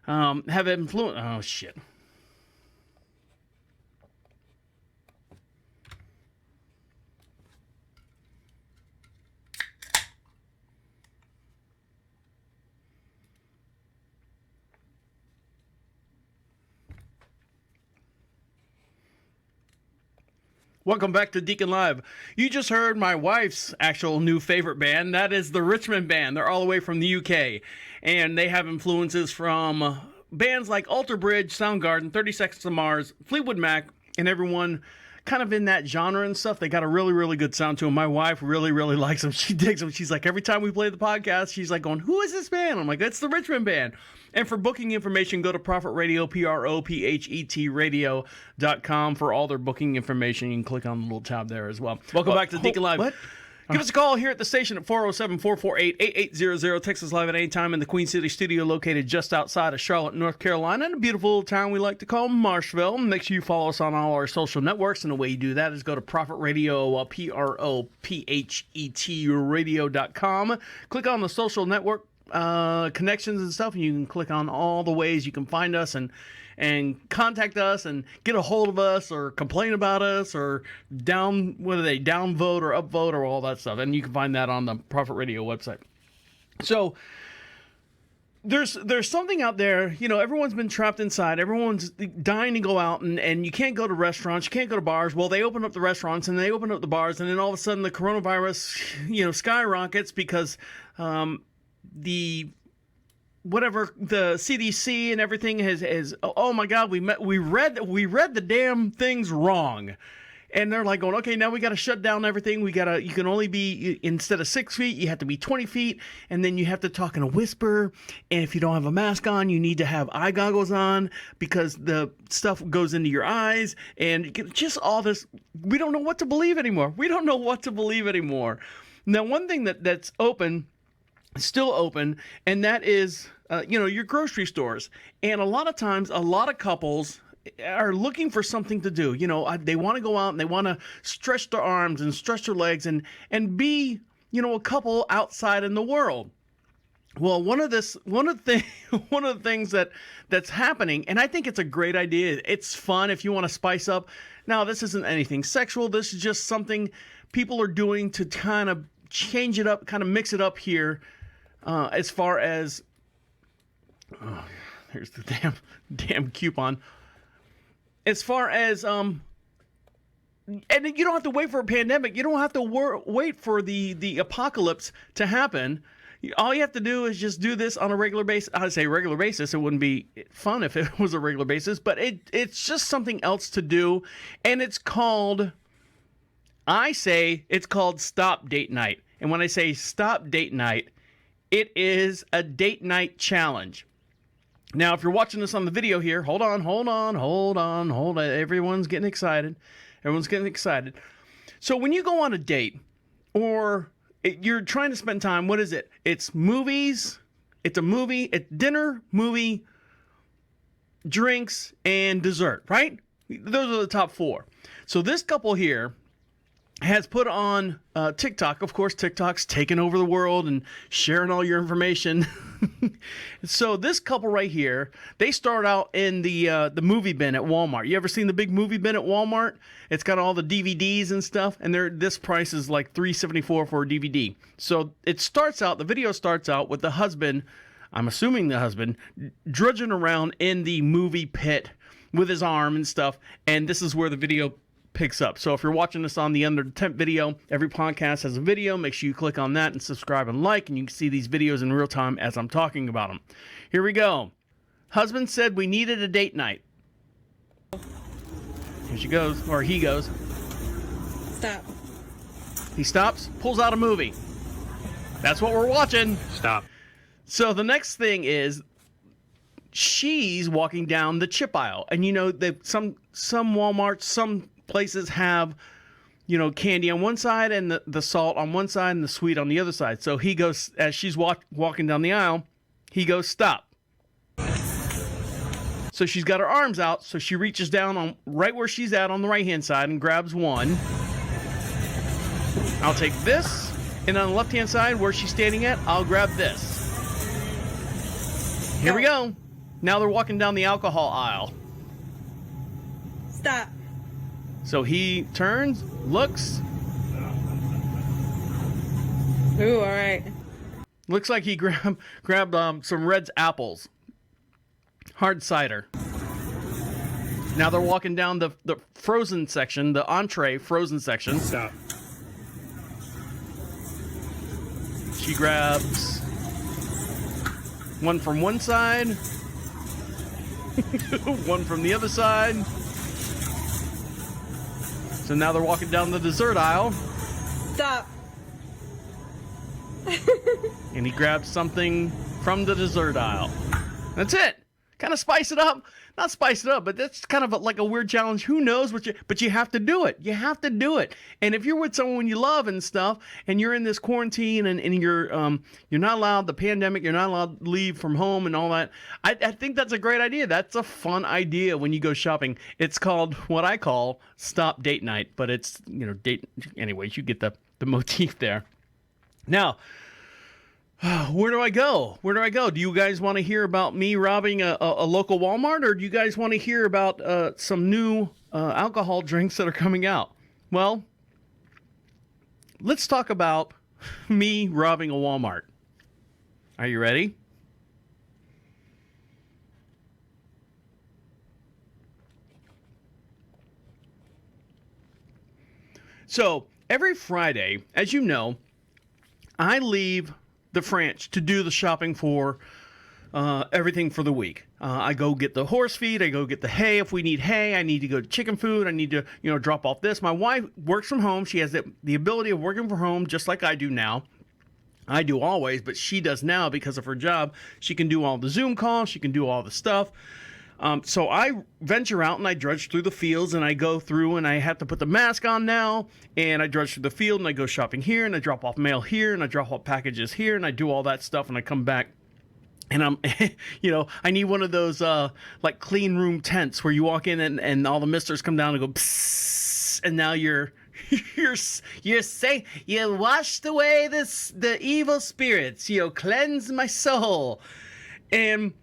have influence. Oh shit. Welcome back to Deacon Live. You just heard my wife's actual new favorite band. That is the Richmond Band. They're all the way from the UK. And they have influences from bands like Alter Bridge, Soundgarden, 30 Seconds to Mars, Fleetwood Mac, and everyone kind of in that genre and stuff. They got a really, really good sound to them. My wife really, really likes them. She digs them. She's like, every time we play the podcast, she's like going, who is this band? I'm like, it's the Richmond Band. And for booking information, go to Prophet Radio, PROPHET radio.com for all their booking information. You can click on the little tab there as well. Welcome back to Deacon Live. What? Give us a call here at the station at 407-448-8800. Text us live at any time in the Queen City studio located just outside of Charlotte, North Carolina, in a beautiful little town we like to call Marshville. Make sure you follow us on all our social networks, and the way you do that is go to Prophet Radio, PROPHET radio.com. Click on the social network connections and stuff, and you can click on all the ways you can find us and contact us and get a hold of us or complain about us or downvote or upvote or all that stuff. And you can find that on the Prophet Radio website. So there's something out there, you know, everyone's been trapped inside. Everyone's dying to go out and you can't go to restaurants. You can't go to bars. Well, they open up the restaurants and they open up the bars, and then all of a sudden the coronavirus, you know, skyrockets because the CDC and everything has oh my God, we read the damn things wrong. And they're like going, okay, now we got to shut down everything. You can only be, instead of 6 feet, you have to be 20 feet. And then you have to talk in a whisper. And if you don't have a mask on, you need to have eye goggles on because the stuff goes into your eyes. And just all this, we don't know what to believe anymore. Now, one thing that's open, still open, and that is, your grocery stores. And a lot of times, a lot of couples are looking for something to do. You know, they want to go out and they want to stretch their arms and stretch their legs and be, a couple outside in the world. Well, one of the things that's happening, and I think it's a great idea. It's fun if you want to spice up. Now, this isn't anything sexual. This is just something people are doing to kind of change it up, kind of mix it up here. As far as, here's the damn coupon. As far as, and you don't have to wait for a pandemic. You don't have to wait for the apocalypse to happen. All you have to do is just do this on a regular basis. I'd say regular basis. It wouldn't be fun if it was a regular basis, but it's just something else to do. And it's called Stop Date Night. And when I say Stop Date Night, it is a date night challenge. Now, if you're watching this on the video here, hold on. Everyone's getting excited. So when you go on a date or you're trying to spend time, what is it? It's movies. It's a movie. It's dinner, movie, drinks, and dessert, right? Those are the top four. So this couple here has put on TikTok. Of course, TikTok's taking over the world and sharing all your information. So this couple right here, they start out in the movie bin at Walmart. You ever seen the big movie bin at Walmart? It's got all the DVDs and stuff, and this price is like $3.74 for a DVD. So the video starts out with the husband, I'm assuming the husband, drudging around in the movie pit with his arm and stuff, and this is where the video picks up. So if you're watching this on the Under the Tent video, every podcast has a video. Make sure you click on that and subscribe and like, and you can see these videos in real time as I'm talking about them. Here we go. Husband said we needed a date night. Here she goes, or he goes. Stop. He stops, pulls out a movie. That's what we're watching. Stop. So the next thing is she's walking down the chip aisle, and some Walmarts, some places have, candy on one side and the salt on one side and the sweet on the other side. So he goes, as she's walking down the aisle, he goes, stop. So she's got her arms out, so she reaches down on right where she's at on the right-hand side and grabs one. I'll take this, and on the left-hand side where she's standing at, I'll grab this. Here we go. Now they're walking down the alcohol aisle. Stop. So he turns, looks. Ooh, all right. Looks like he grabbed some Red's apples. Hard cider. Now they're walking down the frozen section, the entree frozen section. Stop. She grabs one from one side, one from the other side. So now they're walking down the dessert aisle. Stop. And he grabs something from the dessert aisle. That's it. Kind of spice it up. Not spice it up, but that's kind of like a weird challenge. Who knows what but you have to do it. You have to do it. And if you're with someone you love and stuff, and you're in this quarantine and you're not allowed, the pandemic, you're not allowed to leave from home and all that, I think that's a great idea. That's a fun idea when you go shopping. It's called what I call Stop Date Night, but it's, date. Anyways, you get the motif there. Now, where do I go? Where do I go? Do you guys want to hear about me robbing a local Walmart, or do you guys want to hear about some new alcohol drinks that are coming out? Well, let's talk about me robbing a Walmart. Are you ready? So, every Friday, as you know, I leave the French to do the shopping for everything for the week. I go get the horse feed. I go get the hay. If we need hay, I need to go to chicken food. I need to, drop off this. My wife works from home. She has the ability of working from home just like I do now. I do always, but she does now because of her job. She can do all the Zoom calls. She can do all the stuff. So I venture out and I drudge through the fields and I go through and I have to put the mask on now, and I drudge through the field and I go shopping here and I drop off mail here and I drop off packages here and I do all that stuff and I come back and I'm, I need one of those like clean room tents where you walk in and all the misters come down and go psst, and now you're safe. You washed away the evil spirits. Cleanse my soul. And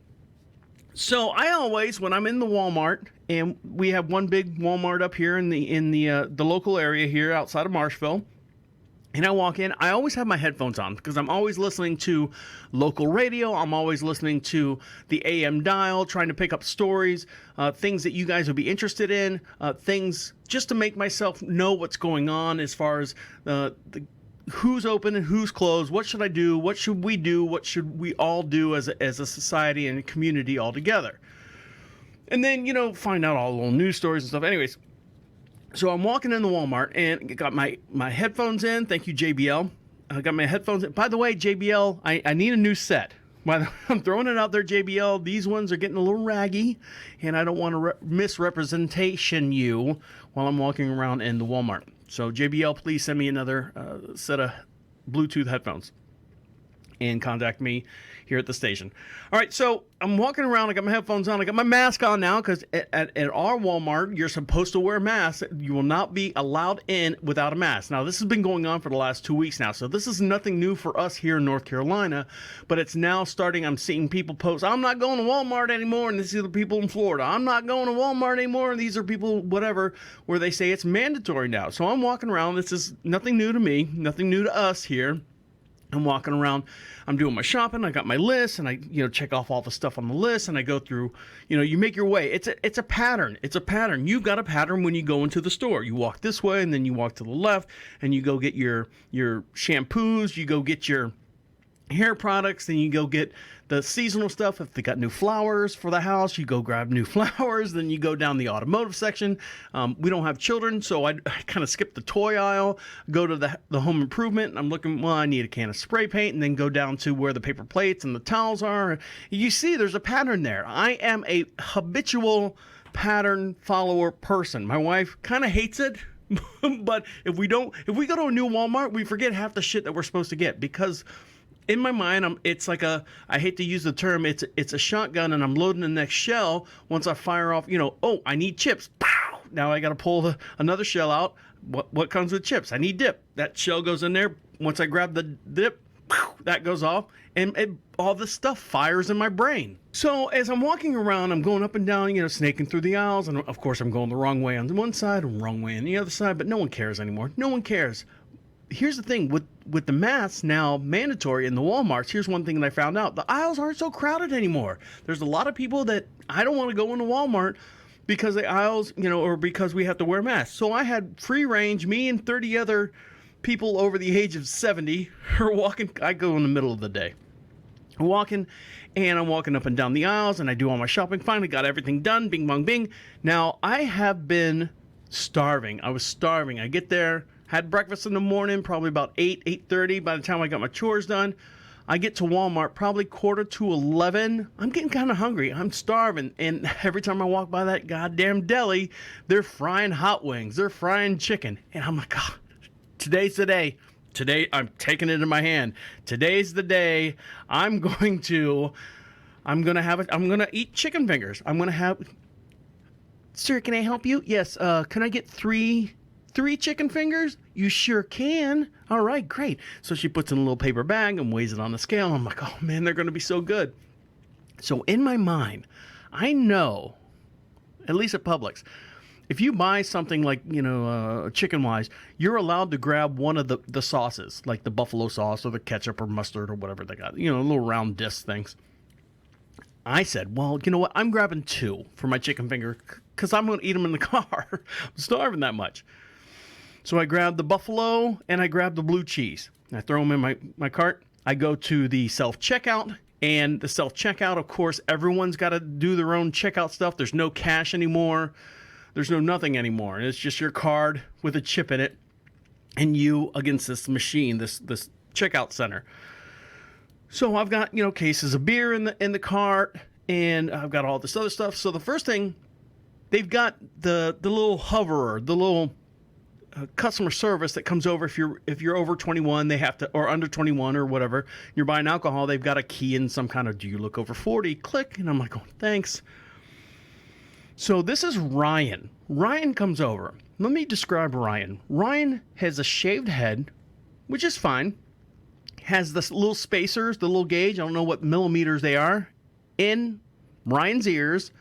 so I always, when I'm in the Walmart, and we have one big Walmart up here in the local area here outside of Marshville, and I walk in, I always have my headphones on because I'm always listening to local radio. I'm always listening to the AM dial, trying to pick up stories, things that you guys would be interested in, things just to make myself know what's going on as far as who's open and who's closed, what should I do, what should we do, what should we all do as a society and a community all together. And then, find out all the little news stories and stuff. Anyways, so I'm walking in the Walmart and got my headphones in. Thank you, JBL. I got my headphones in. By the way, JBL, I need a new set. I'm throwing it out there, JBL. These ones are getting a little raggy, and I don't want to misrepresentation you while I'm walking around in the Walmart. So JBL, please send me another set of Bluetooth headphones and contact me here at the station. All right, so I'm walking around. I got my headphones on. I got my mask on now because at our Walmart, you're supposed to wear a mask. You will not be allowed in without a mask. Now, this has been going on for the last 2 weeks now, so this is nothing new for us here in North Carolina, but it's now starting. I'm seeing people post, I'm not going to Walmart anymore, and these are the people in Florida. I'm not going to Walmart anymore, and these are people, whatever, where they say it's mandatory now. So I'm walking around. This is nothing new to me, nothing new to us here. I'm walking around, I'm doing my shopping, I got my list, and I, check off all the stuff on the list, and I go through, you make your way. It's a pattern. It's a pattern. You've got a pattern when you go into the store. You walk this way, and then you walk to the left, and you go get your shampoos, you go get your hair products, then you go get the seasonal stuff. If they got new flowers for the house, you go grab new flowers. Then you go down the automotive section. We don't have children, so I kind of skip the toy aisle, go to the home improvement, and I'm looking, I need a can of spray paint, and then go down to where the paper plates and the towels are. You see, there's a pattern there. I am a habitual pattern follower person. My wife kind of hates it. But if we go to a new Walmart, we forget half the shit that we're supposed to get because in my mind, it's like I hate to use the term, it's a shotgun, and I'm loading the next shell. Once I fire off, I need chips. Pow! Now I got to pull another shell out. What comes with chips? I need dip. That shell goes in there. Once I grab the dip, pow, that goes off, and all this stuff fires in my brain. So as I'm walking around, I'm going up and down, snaking through the aisles, and of course I'm going the wrong way on the one side and wrong way on the other side, but no one cares anymore. No one cares. Here's the thing, with the masks now mandatory in the Walmarts, here's one thing that I found out. The aisles aren't so crowded anymore. There's a lot of people that I don't want to go into Walmart because the aisles, or because we have to wear masks. So I had free range. Me and 30 other people over the age of 70 are walking. I go in the middle of the day. I'm walking up and down the aisles, and I do all my shopping. Finally got everything done. Bing, bong, bing. Now, I have been starving. I was starving. I get there, had breakfast in the morning, probably about 8:30. By the time I got my chores done, I get to Walmart probably 10:45. I'm getting kind of hungry. I'm starving. And every time I walk by that goddamn deli, they're frying hot wings. They're frying chicken. And I'm like, oh, today's the day. Today, I'm taking it in my hand. Today's the day I'm going to eat chicken fingers. Sir, can I help you? Yes, can I get three chicken fingers? You sure can. All right, great. So she puts in a little paper bag and weighs it on the scale. I'm like, oh man, they're going to be so good. So in my mind, I know, at least at Publix, if you buy something like, chicken-wise, you're allowed to grab one of the sauces, like the buffalo sauce or the ketchup or mustard or whatever they got, little round disc things. I said, well, you know what? I'm grabbing 2 for my chicken finger because I'm going to eat them in the car. I'm starving that much. So I grabbed the buffalo and I grabbed the blue cheese. I throw them in my cart. I go to the self-checkout. And the self-checkout, of course, everyone's got to do their own checkout stuff. There's no cash anymore. There's no nothing anymore. And it's just your card with a chip in it and you against this machine, this checkout center. So I've got, cases of beer in the cart, and I've got all this other stuff. So the first thing, they've got the little hoverer, the little customer service that comes over if you're over 21, they have to, or under 21 or whatever, you're buying alcohol, they've got a key in some kind of, do you look over 40? Click. And I'm like, oh, thanks. So this is Ryan. Ryan comes over. Let me describe Ryan. Ryan has a shaved head, which is fine. Has the little spacers, the little gauge, I don't know what millimeters they are, in Ryan's ears.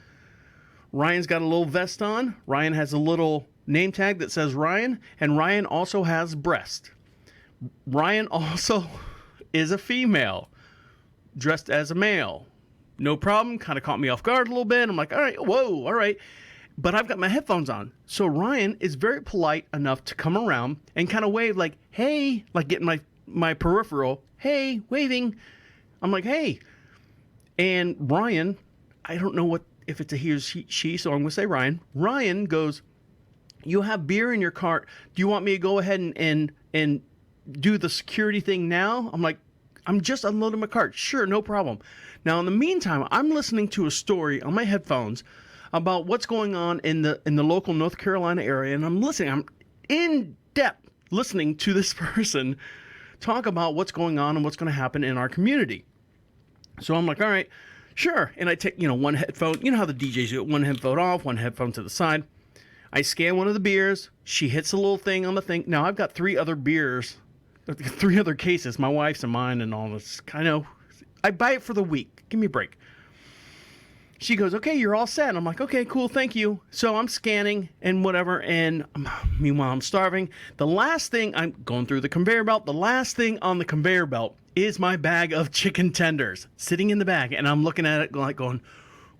Ryan's got a little vest on. Ryan has a little name tag that says Ryan, and Ryan also has breast. Ryan also is a female, dressed as a male. No problem, kind of caught me off guard a little bit. I'm like, all right, whoa, all right. But I've got my headphones on. So Ryan is very polite enough to come around and kind of wave like, hey, like getting my peripheral, hey, waving. I'm like, hey. And Ryan, I don't know if it's a he or she, so I'm going to say Ryan. Ryan goes, you have beer in your cart. Do you want me to go ahead and do the security thing now? I'm like, I'm just unloading my cart. Sure, no problem. Now, in the meantime, I'm listening to a story on my headphones about what's going on in the local North Carolina area, and I'm listening. I'm in depth listening to this person talk about what's going on and what's going to happen in our community. So I'm like, all right, sure. And I take, one headphone. You know how the DJs do it. One headphone off, one headphone to the side. I scan one of the beers. She hits a little thing on the thing. Now, I've got 3 other beers, 3 other cases, my wife's and mine and all this. I buy it for the week. Give me a break. She goes, okay, you're all set. I'm like, okay, cool, thank you. So I'm scanning and whatever, and meanwhile, I'm starving. The last thing, I'm going through the conveyor belt. The last thing on the conveyor belt is my bag of chicken tenders sitting in the bag, and I'm looking at it going,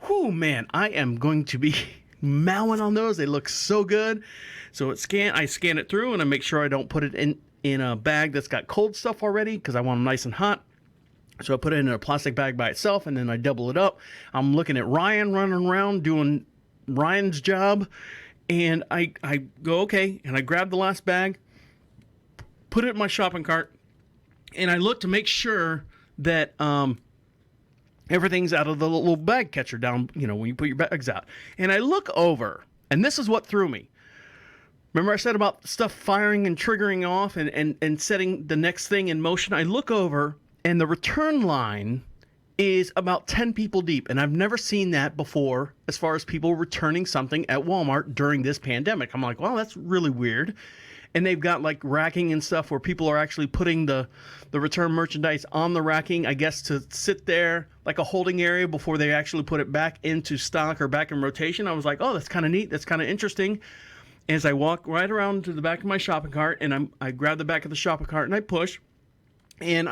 whew, man, I am going to be mowing on those. They look so good. So I scan it through, and I make sure I don't put it in a bag that's got cold stuff already because I want them nice and hot. So I put it in a plastic bag by itself, and then I double it up. I'm looking at Ryan running around doing Ryan's job, and I go, okay, and I grab the last bag, put it in my shopping cart, and I look to make sure that everything's out of the little bag catcher down, when you put your bags out. And I look over, and this is what threw me. Remember I said about stuff firing and triggering off and setting the next thing in motion? I look over, and the return line is about 10 people deep. And I've never seen that before as far as people returning something at Walmart during this pandemic. I'm like, wow, that's really weird. And they've got like racking and stuff where people are actually putting the return merchandise on the racking, I guess, to sit there like a holding area before they actually put it back into stock or back in rotation. I was like, oh, that's kind of neat. That's kind of interesting. As I walk right around to the back of my shopping cart, and I grab the back of the shopping cart and I push. And,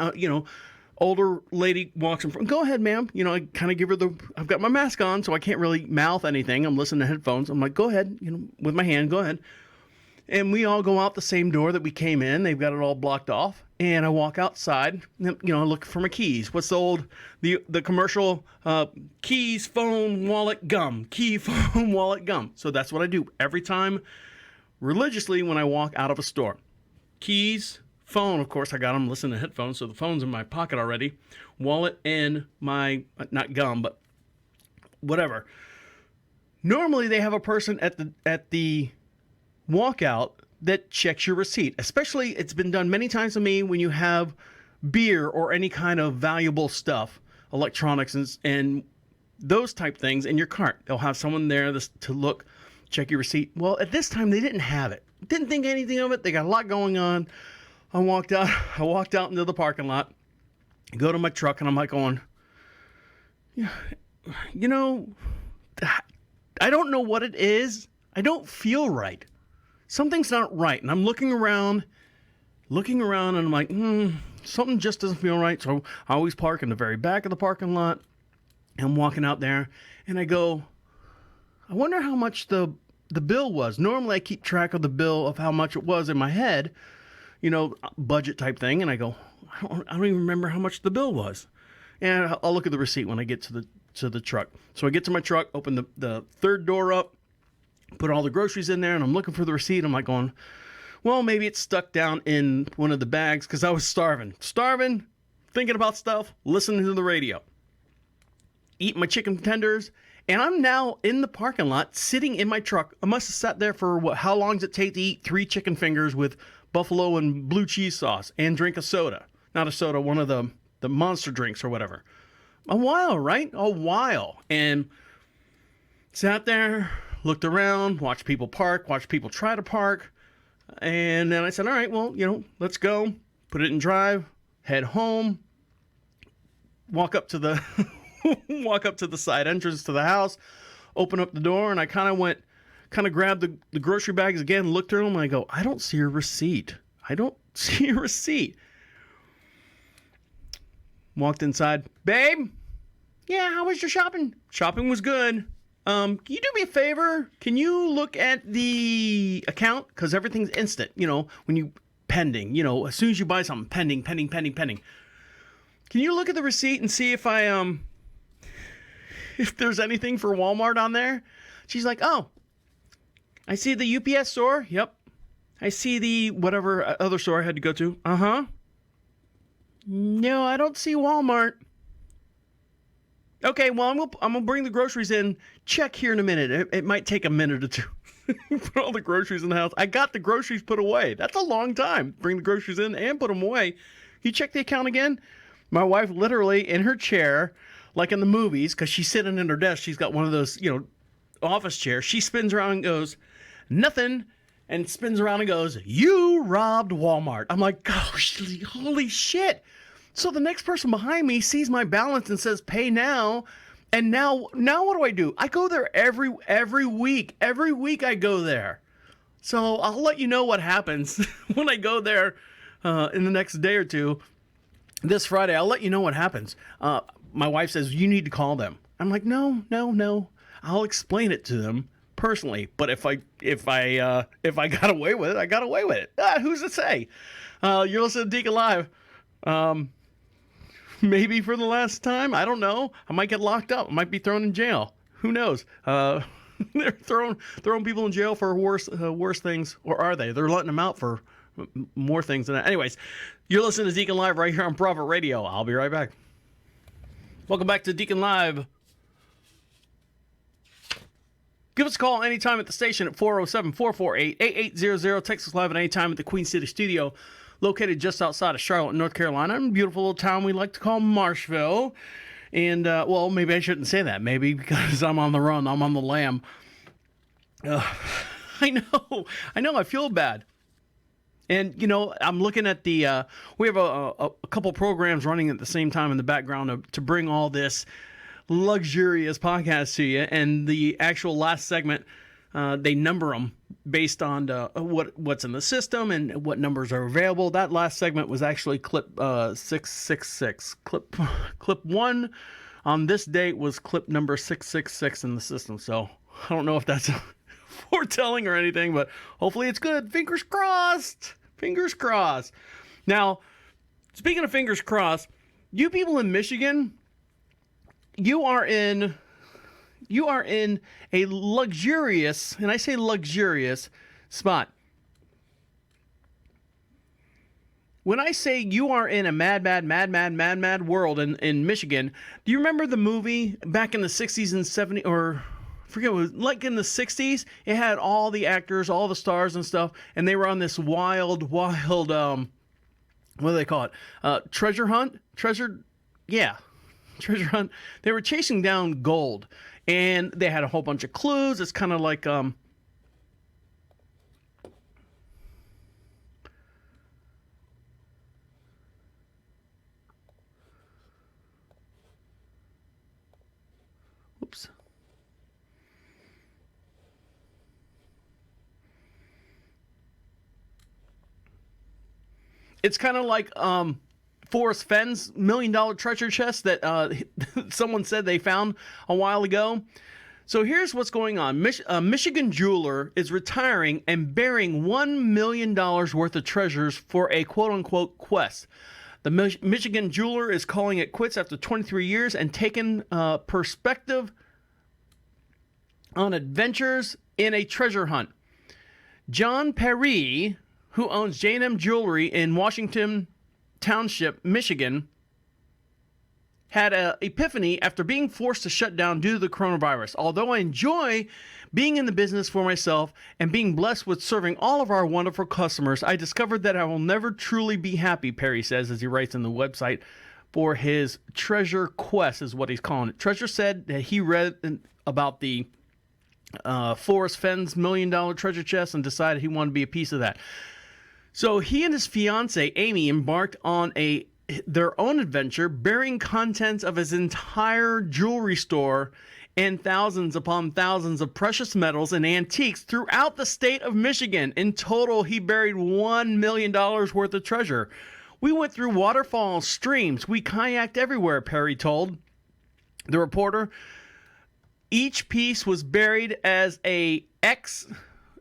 older lady walks in front. Go ahead, ma'am. You know, I kind of give her I've got my mask on, so I can't really mouth anything. I'm listening to headphones. I'm like, go ahead, you know, with my hand, go ahead. And we all go out the same door that we came in. They've got it all blocked off. And I walk outside, you know, I look for my keys. What's the commercial, keys, phone, wallet, gum. Key, phone, wallet, gum. So that's what I do every time religiously when I walk out of a store. Keys, phone, of course, I got them listening to headphones, so the phone's in my pocket already. Wallet and my, not gum, but whatever. Normally they have a person at the walkout that checks your receipt. Especially, it's been done many times to me when you have beer or any kind of valuable stuff, electronics and those type things in your cart. They'll have someone there to look, check your receipt. Well, at this time, they didn't have it. Didn't think anything of it. They got a lot going on. I walked out into the parking lot, go to my truck, and I'm like going, yeah, you know, I don't know what it is. I don't feel right. Something's not right. And I'm looking around, and I'm like, something just doesn't feel right. So I always park in the very back of the parking lot. I'm walking out there, and I go, I wonder how much the bill was. Normally I keep track of the bill of how much it was in my head, you know, budget type thing. And I go, I don't even remember how much the bill was. And I'll look at the receipt when I get to the truck. So I get to my truck, open the third door up, put all the groceries in there, and I'm looking for the receipt. I'm like going, well, maybe it's stuck down in one of the bags because I was starving, thinking about stuff, listening to the radio, eating my chicken tenders. And I'm now in the parking lot, sitting in my truck. I must have sat there for how long does it take to eat 3 chicken fingers with buffalo and blue cheese sauce and drink a soda? Not a soda, one of the monster drinks or whatever. A while, right? A while. And sat there, looked around, watched people park, watched people try to park. And then I said, all right, well, you know, let's go. Put it in drive, head home, walk up to the side entrance to the house, open up the door, and I kind of grabbed the grocery bags again, looked through them, and I go, I don't see a receipt. Walked inside. Babe, yeah, how was your shopping? Shopping was good. Can you do me a favor? Can you look at the account? Because everything's instant, you know, when you pending, you know, as soon as you buy something, pending. Can you look at the receipt and see if there's anything for Walmart on there? She's like, oh, I see the UPS store. Yep. I see the whatever other store I had to go to. Uh-huh. No, I don't see Walmart. Okay, well, I'm gonna bring the groceries in. Check here in a minute. It might take a minute or two. Put all the groceries in the house. I got the groceries put away. That's a long time. Bring the groceries in and put them away. You check the account again? My wife literally in her chair, like in the movies, because she's sitting in her desk. She's got one of those, you know, office chairs. She spins around and goes, nothing, and spins around and goes, you robbed Walmart. I'm like, gosh, holy shit. So the next person behind me sees my balance and says, pay now. And now what do? I go there every week. Every week I go there. So I'll let you know what happens when I go there in the next day or two. This Friday, I'll let you know what happens. My wife says, you need to call them. I'm like, no. I'll explain it to them personally. But if I got away with it, I got away with it. Who's to say? You're listening to Deacon Live. Maybe for the last time. I don't know. I might get locked up. I might be thrown in jail. Who knows? They're throwing people in jail for worse things, or are they? They're letting them out for more things than that. Anyways, you're listening to Deacon Live right here on Bravo Radio. I'll be right back. Welcome back to Deacon Live. Give us a call anytime at the station at 407-448-8800. Text us live at any time at the Queen City Studio, located just outside of Charlotte, North Carolina, in a beautiful little town we like to call Marshville. And, well, maybe I shouldn't say that. Maybe because I'm on the run. I'm on the lam. I know. I feel bad. And, you know, I'm looking at we have a couple programs running at the same time in the background to bring all this luxurious podcast to you. And the actual last segment They number them based on what's in the system and what numbers are available. That last segment was actually clip 666. Clip 1 on this date was clip number 666 in the system. So I don't know if that's foretelling or anything, but hopefully it's good. Fingers crossed. Fingers crossed. Now, speaking of fingers crossed, you people in Michigan, you are in a luxurious, and I say luxurious, spot. When I say you are in a mad world in Michigan, do you remember the movie back in the 60s and 70s, or I forget what it was, like in the 60s? It had all the actors, all the stars and stuff, and they were on this wild, what do they call it? Treasure hunt? Treasure hunt. They were chasing down gold, and they had a whole bunch of clues. It's kind of like oops. It's kind of like Forrest Fenn's $1 million treasure chest that someone said they found a while ago. So here's what's going on. A Michigan jeweler is retiring and burying $1 million worth of treasures for a quote-unquote quest. The Michigan jeweler is calling it quits after 23 years and taking perspective on adventures in a treasure hunt. John Perry, who owns J&M Jewelry in Washington Township, Michigan, had an epiphany after being forced to shut down due to the coronavirus. Although I enjoy being in the business for myself and being blessed with serving all of our wonderful customers, I discovered that I will never truly be happy, Perry says as he writes on the website for his treasure quest, is what he's calling it. Treasure said that he read about the Forrest Fenn's $1 million treasure chest and decided he wanted to be a piece of that. So he and his fiancée, Amy, embarked on their own adventure, burying contents of his entire jewelry store and thousands upon thousands of precious metals and antiques throughout the state of Michigan. In total, he buried $1 million worth of treasure. We went through waterfalls, streams. We kayaked everywhere, Perry told the reporter. Each piece was buried as a X.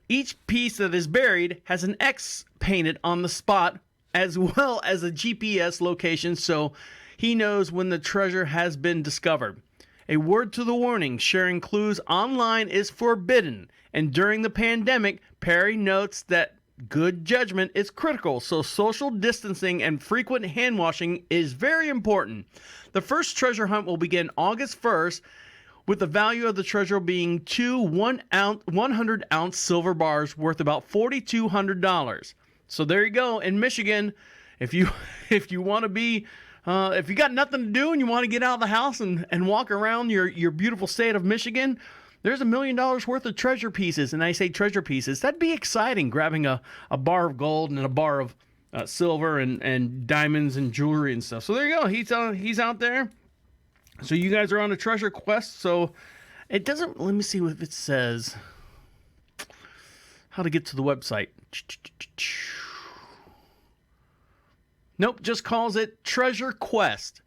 Each piece that is buried has an X painted on the spot, as well as a GPS location, so he knows when the treasure has been discovered. A word to the warning, sharing clues online is forbidden, and during the pandemic, Perry notes that good judgment is critical, so social distancing and frequent hand washing is very important. The first treasure hunt will begin August 1st, with the value of the treasure being two 100-ounce silver bars worth about $4,200. So there you go. In Michigan, if you want to be, if you got nothing to do and you want to get out of the house and walk around your beautiful state of Michigan, there's $1 million worth of treasure pieces. And I say treasure pieces. That'd be exciting, grabbing a bar of gold and a bar of silver and diamonds and jewelry and stuff. So there you go. He's out there. So you guys are on a treasure quest. So it doesn't, let me see if it says how to get to the website. Nope, just calls it Treasure Quest.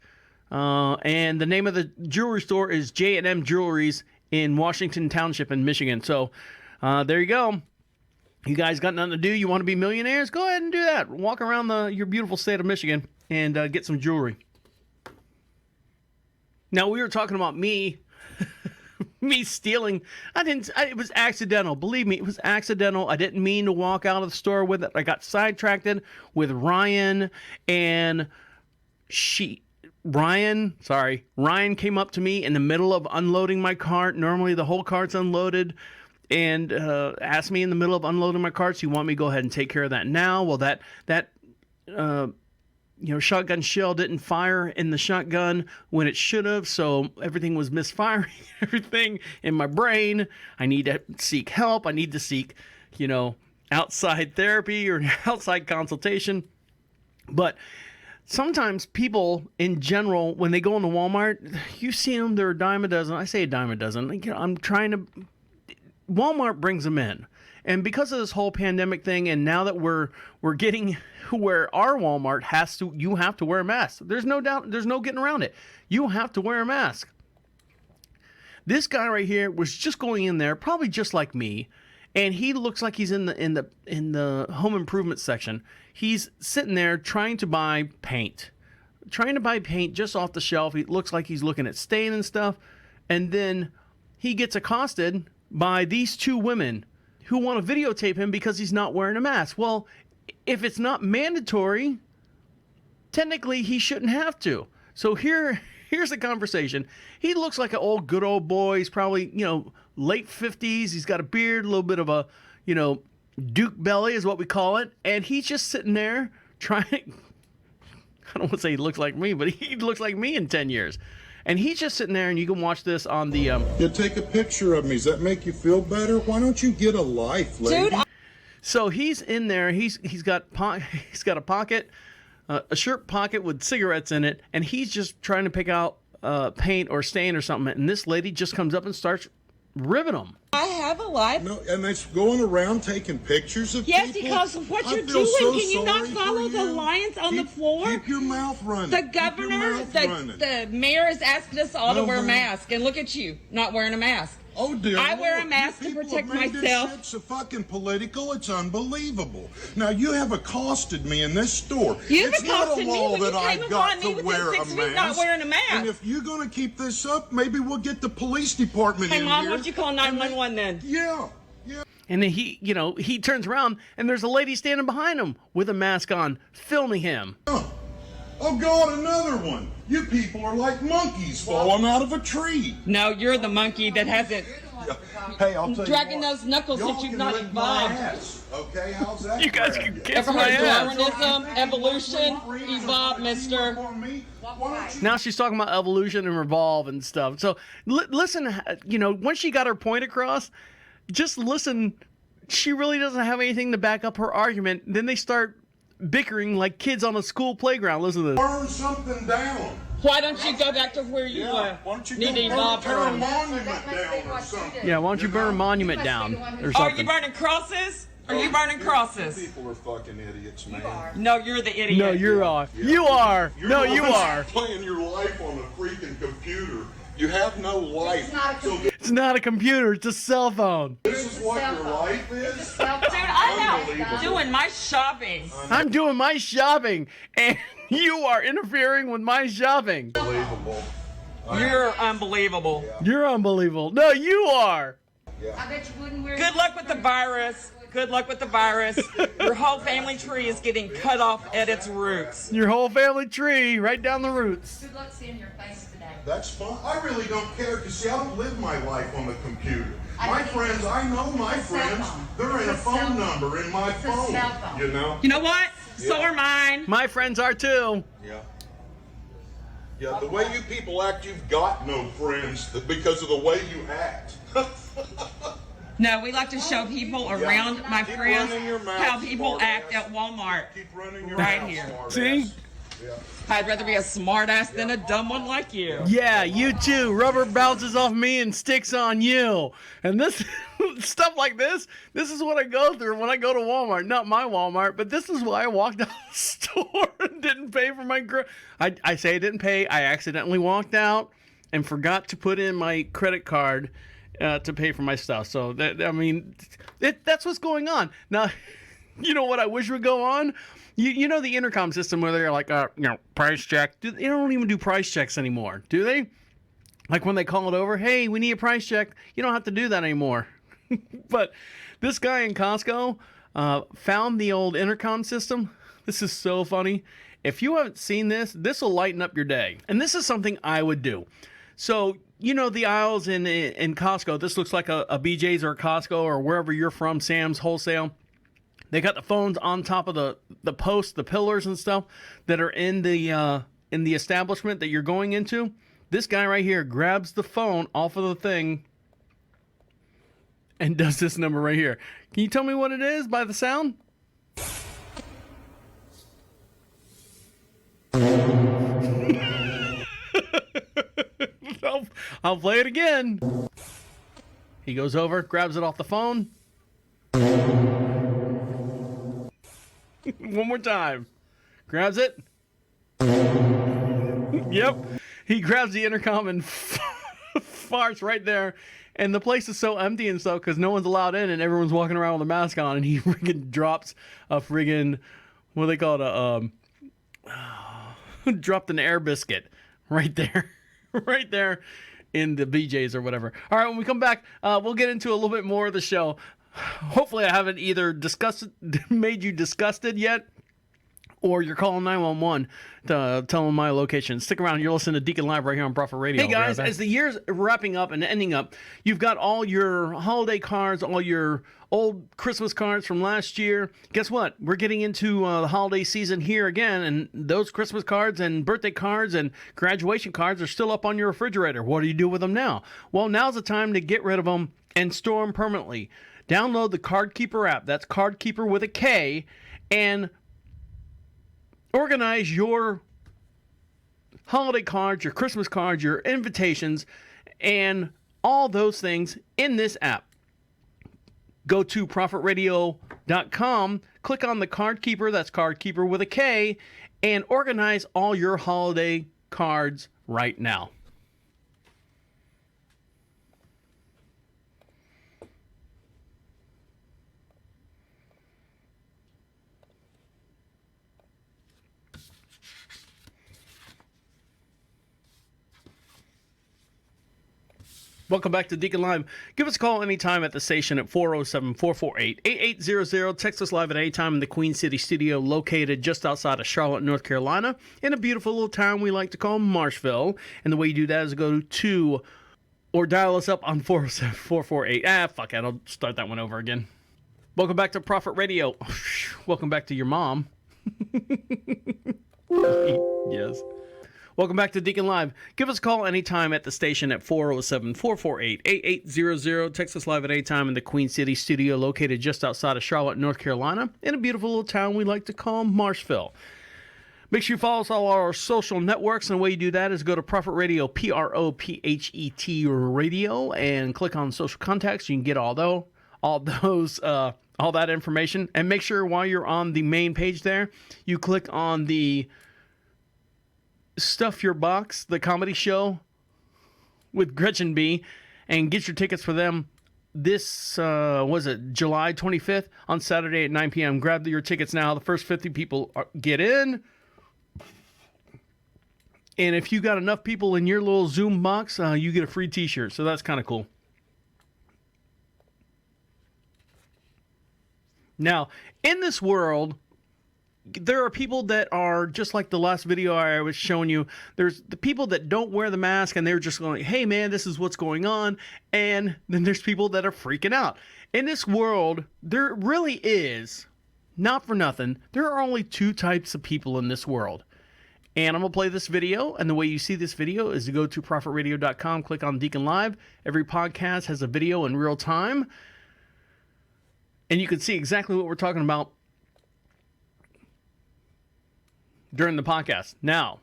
And the name of the jewelry store is J&M Jewelries in Washington Township in Michigan. So there you go. You guys got nothing to do? You want to be millionaires? Go ahead and do that. Walk around your beautiful state of Michigan and get some jewelry. Now, we were talking about me stealing. It was accidental. Believe me, it was accidental. I didn't mean to walk out of the store with it. I got sidetracked with Ryan, and Ryan came up to me in the middle of unloading my cart. Normally, the whole cart's unloaded, and asked me in the middle of unloading my cart, so you want me to go ahead and take care of that now? Well, that shotgun shell didn't fire in the shotgun when it should have, so everything was misfiring, everything in my brain. I need to seek help. I need to seek, outside therapy or outside consultation. But sometimes people in general, when they go into Walmart, you see them, they're a dime a dozen. I say a dime a dozen. I'm trying to Walmart brings them in. And because of this whole pandemic thing, and now that we're getting where our Walmart you have to wear a mask. There's no doubt, there's no getting around it. You have to wear a mask. This guy right here was just going in there, probably just like me, and he looks like he's in the home improvement section. He's sitting there trying to buy paint just off the shelf. He looks like he's looking at stain and stuff, and then he gets accosted by these two women who want to videotape him because he's not wearing a mask. Well, if it's not mandatory, technically he shouldn't have to. So here's the conversation. He looks like an good old boy. He's probably, late 50s. He's got a beard, a little bit of a, Duke belly is what we call it. And he's just sitting there trying, I don't want to say he looks like me, but he looks like me in 10 years. And he's just sitting there, and you can watch this on the... You take a picture of me. Does that make you feel better? Why don't you get a life, lady? Dude, So he's in there. He's got a pocket, a shirt pocket with cigarettes in it, and he's just trying to pick out paint or stain or something. And this lady just comes up and starts ribbing him. I have a life. No, and it's going around taking pictures of Yes, people? because of what I you're feel doing. so Can you not sorry follow for the you. lines on the floor? Keep your mouth running. The Keep your governor, mouth running. the mayor is asking us all to No, wear man. masks, and look at you, not wearing a mask. Oh dear I wear a Lord, mask you to people protect have made myself. This shit so fucking political, it's unbelievable. Now you have accosted me in this store. You've it's not a accosted me law when you that came I've got upon me to within wear 6 a feet mask. not wearing a mask. And if you're gonna keep this up, maybe we'll get the police department Hey, in Mom, here. why don't you call 911 then? Yeah. And then he turns around, and there's a lady standing behind him with a mask on, filming him. Oh God, another one. You people are like monkeys falling out of a tree. No, you're the monkey that hasn't Hey, I'll tell dragging you what. those knuckles Y'all that you've can not lick my evolved. ass, okay? How's that? You guys grab can you? kiss Ever my heard ass. Darwinism, evolution? Evolve, mister. Now she's talking about evolution and revolve and stuff. So listen, once she got her point across, just listen. She really doesn't have anything to back up her argument. Then they start bickering like kids on a school playground. Listen to this. Burn something down. Why don't you go back to where you Why don't you need to go evolve burn a from? monument down or something? Yeah, why don't you burn a monument down or Are you something? burning crosses? Are you burning crosses? People are fucking idiots, man. No, you're the idiot. No, you are. You are. No, you are. Playing your life on a freaking computer. You have no life. So It's not a computer. It's a cell phone. this is what your life is? Dude, I'm out doing my shopping. I'm doing my shopping, and you are interfering with my shopping. Unbelievable. You're unbelievable. You're unbelievable. No, you are. I bet you wouldn't wear. Good luck with the virus. Good luck with the virus. Your whole family tree is getting cut off at its roots. Your whole family tree, right down the roots. Good luck seeing your face today. That's fine. I really don't care because see, I don't live my life on the computer. My friends, I know my friends. They're in a phone number in my phone. You know? You know what? So are mine. My friends are too. Yeah. Yeah, the way you people act, you've got no friends because of the way you act. No, we like to show people around my Keep friends running your mouth, how people smart act ass. at Walmart. Keep running your Right mouth, here. smart See? ass. Yeah. I'd rather be a smartass than a dumb one like you. Yeah, you too. Rubber bounces off me and sticks on you. And this stuff like this is what I go through when I go to Walmart. Not my Walmart, but this is why I walked out of the store and didn't pay for my I say I didn't pay. I accidentally walked out and forgot to put in my credit card to pay for my stuff. So that's what's going on. Now, you know what I wish would go on? You know the intercom system where they're like, price check. They don't even do price checks anymore, do they? Like when they call it over, hey, we need a price check. You don't have to do that anymore. But this guy in Costco found the old intercom system. This is so funny. If you haven't seen this, this will lighten up your day. And this is something I would do. So, you know, the aisles in Costco, this looks like a BJ's or a Costco or wherever you're from, Sam's Wholesale. They got the phones on top of the posts, the pillars and stuff that are in the establishment that you're going into. This guy right here grabs the phone off of the thing and does this number right here. Can you tell me what it is by the sound? I'll play it again. He goes over, grabs it off the phone. One more time. Grabs it. Yep. He grabs the intercom and farts right there. And the place is so empty and stuff because no one's allowed in and everyone's walking around with a mask on. And he friggin' drops a friggin', what do they call it? Dropped an air biscuit right there. Right there in the BJ's or whatever. All right, when we come back, we'll get into a little bit more of the show. Hopefully I haven't either made you disgusted yet, or you're calling 911 to tell them my location. Stick around. You're listening to Deacon Live right here on Prophet Radio. Hey, guys, as the year's wrapping up and ending up, you've got all your holiday cards, all your old Christmas cards from last year. Guess what? We're getting into the holiday season here again, and those Christmas cards and birthday cards and graduation cards are still up on your refrigerator. What do you do with them now? Well, now's the time to get rid of them and store them permanently. Download the Card Keeper app. That's Card Keeper with a K, and organize your holiday cards, your Christmas cards, your invitations, and all those things in this app. Go to prophetradio.com, click on the Card Keeper, that's Card Keeper with a K, and organize all your holiday cards right now. Welcome back to Deacon Live. Give us a call anytime at the station at 407-448-8800. Text us live at any time in the Queen City studio located just outside of Charlotte, North Carolina, in a beautiful little town we like to call Marshville. And the way you do that is go to or dial us up on 407-448. Fuck it. I'll start that one over again. Welcome back to Prophet Radio. Welcome back to your mom. Yes. Welcome back to Deacon Live. Give us a call anytime at the station at 407-448-8800. Text us live at any time in the Queen City studio located just outside of Charlotte, North Carolina, in a beautiful little town we like to call Marshville. Make sure you follow us on all our social networks, and the way you do that is go to Prophet Radio, Prophet Radio, and click on social contacts. You can get all that information. And make sure while you're on the main page there, you click on the Stuff Your Box, the comedy show with Gretchen B, and get your tickets for them this, July 25th on Saturday at 9 p.m. Grab your tickets now. The first 50 people get in. And if you got enough people in your little Zoom box, you get a free t-shirt. So that's kind of cool. Now, in this world, there are people that are just like the last video I was showing you. There's the people that don't wear the mask and they're just going, hey man, this is what's going on. And then there's people that are freaking out. In this world, there really is, not for nothing, there are only two types of people in this world. And I'm going to play this video. And the way you see this video is to go to prophetradio.com, click on Deacon Live. Every podcast has a video in real time. And you can see exactly what we're talking about during the podcast. Now,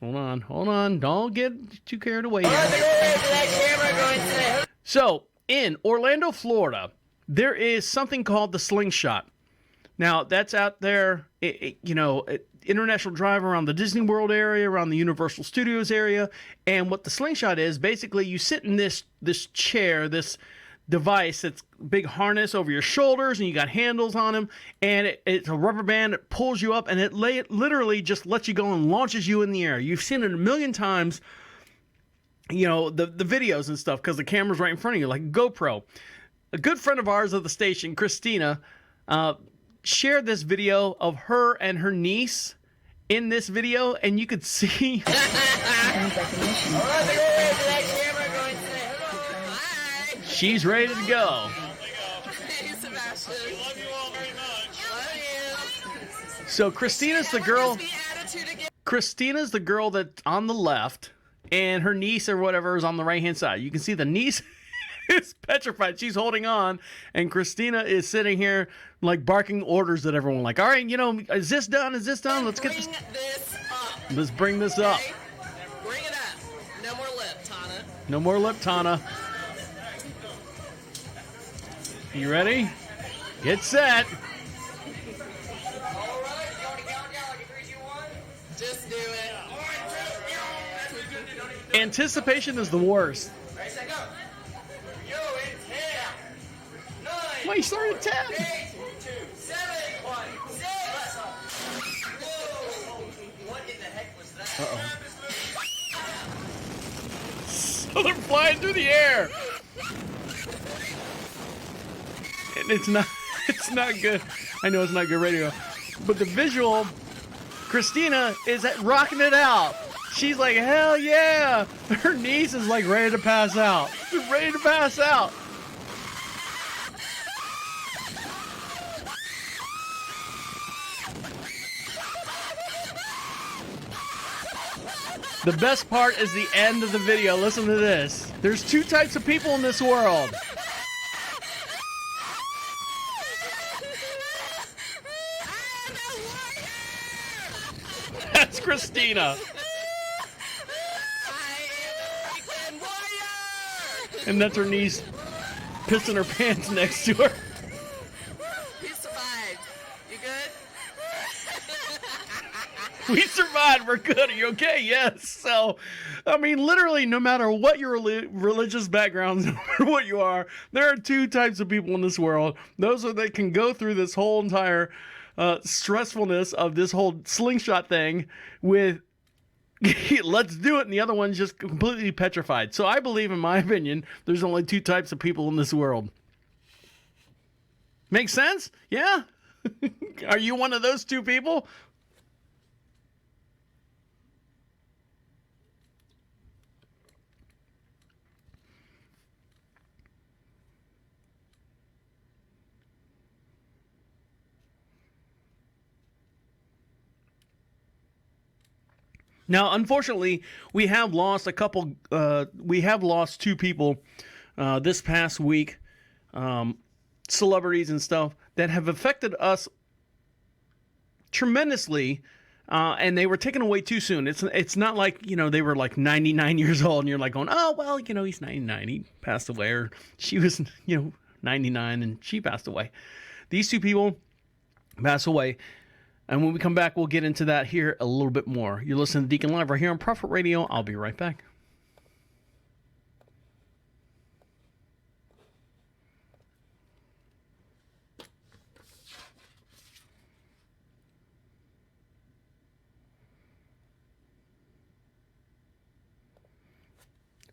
hold on. Don't get too carried away here. So, in Orlando, Florida, there is something called the Slingshot. Now, that's out there, International Drive around the Disney World area, around the Universal Studios area. And what the Slingshot is, basically you sit in this chair, this device that's big harness over your shoulders, and you got handles on them, and it's a rubber band that pulls you up, and it literally just lets you go and launches you in the air. You've seen it a million times, the videos and stuff, because the camera's right in front of you, like GoPro. A good friend of ours of the station, Christina, shared this video of her and her niece in this video, and you could see she's ready to go. So Christina's the girl that's on the left, and her niece or whatever is on the right hand side. You can see the niece is petrified. She's holding on, and Christina is sitting here like barking orders at everyone, like, all right, is this done? Let's get this up. Let's bring this up. Bring it up. No no more lip, Tana. No more lip, Tana. You ready? Get set. Just do it. Anticipation is the worst. Ready, set, go. Yo, in 10, 9, Wait, you started at 10. 8, 2, 7, 1, 6. Whoa. What in the heck was that? Uh-oh. So they're flying through the air. And it's not good. I know it's not good radio. But the visual, Christina is rocking it out. She's like, hell yeah. Her niece is like ready to pass out. She's ready to pass out. The best part is the end of the video. Listen to this. There's two types of people in this world. That's Christina. And that's her niece pissing her pants next to her. We survived. You good? We survived. We're good. Are you okay? Yes. So, I mean, literally, no matter what your religious background, no matter what you are, there are two types of people in this world. Those are that can go through this whole entire stressfulness of this whole slingshot thing with let's do it, and the other one's just completely petrified. So I believe, in my opinion, there's only two types of people in this world. Makes sense? Yeah? Are you one of those two people? Now, unfortunately, we have lost two people this past week, celebrities and stuff that have affected us tremendously, and they were taken away too soon. It's not like, they were like 99 years old and you're like going, oh, well, he's 99, he passed away, or she was, 99 and she passed away. These two people passed away. And when we come back, we'll get into that here a little bit more. You're listening to Deacon Live right here on Prophet Radio. I'll be right back.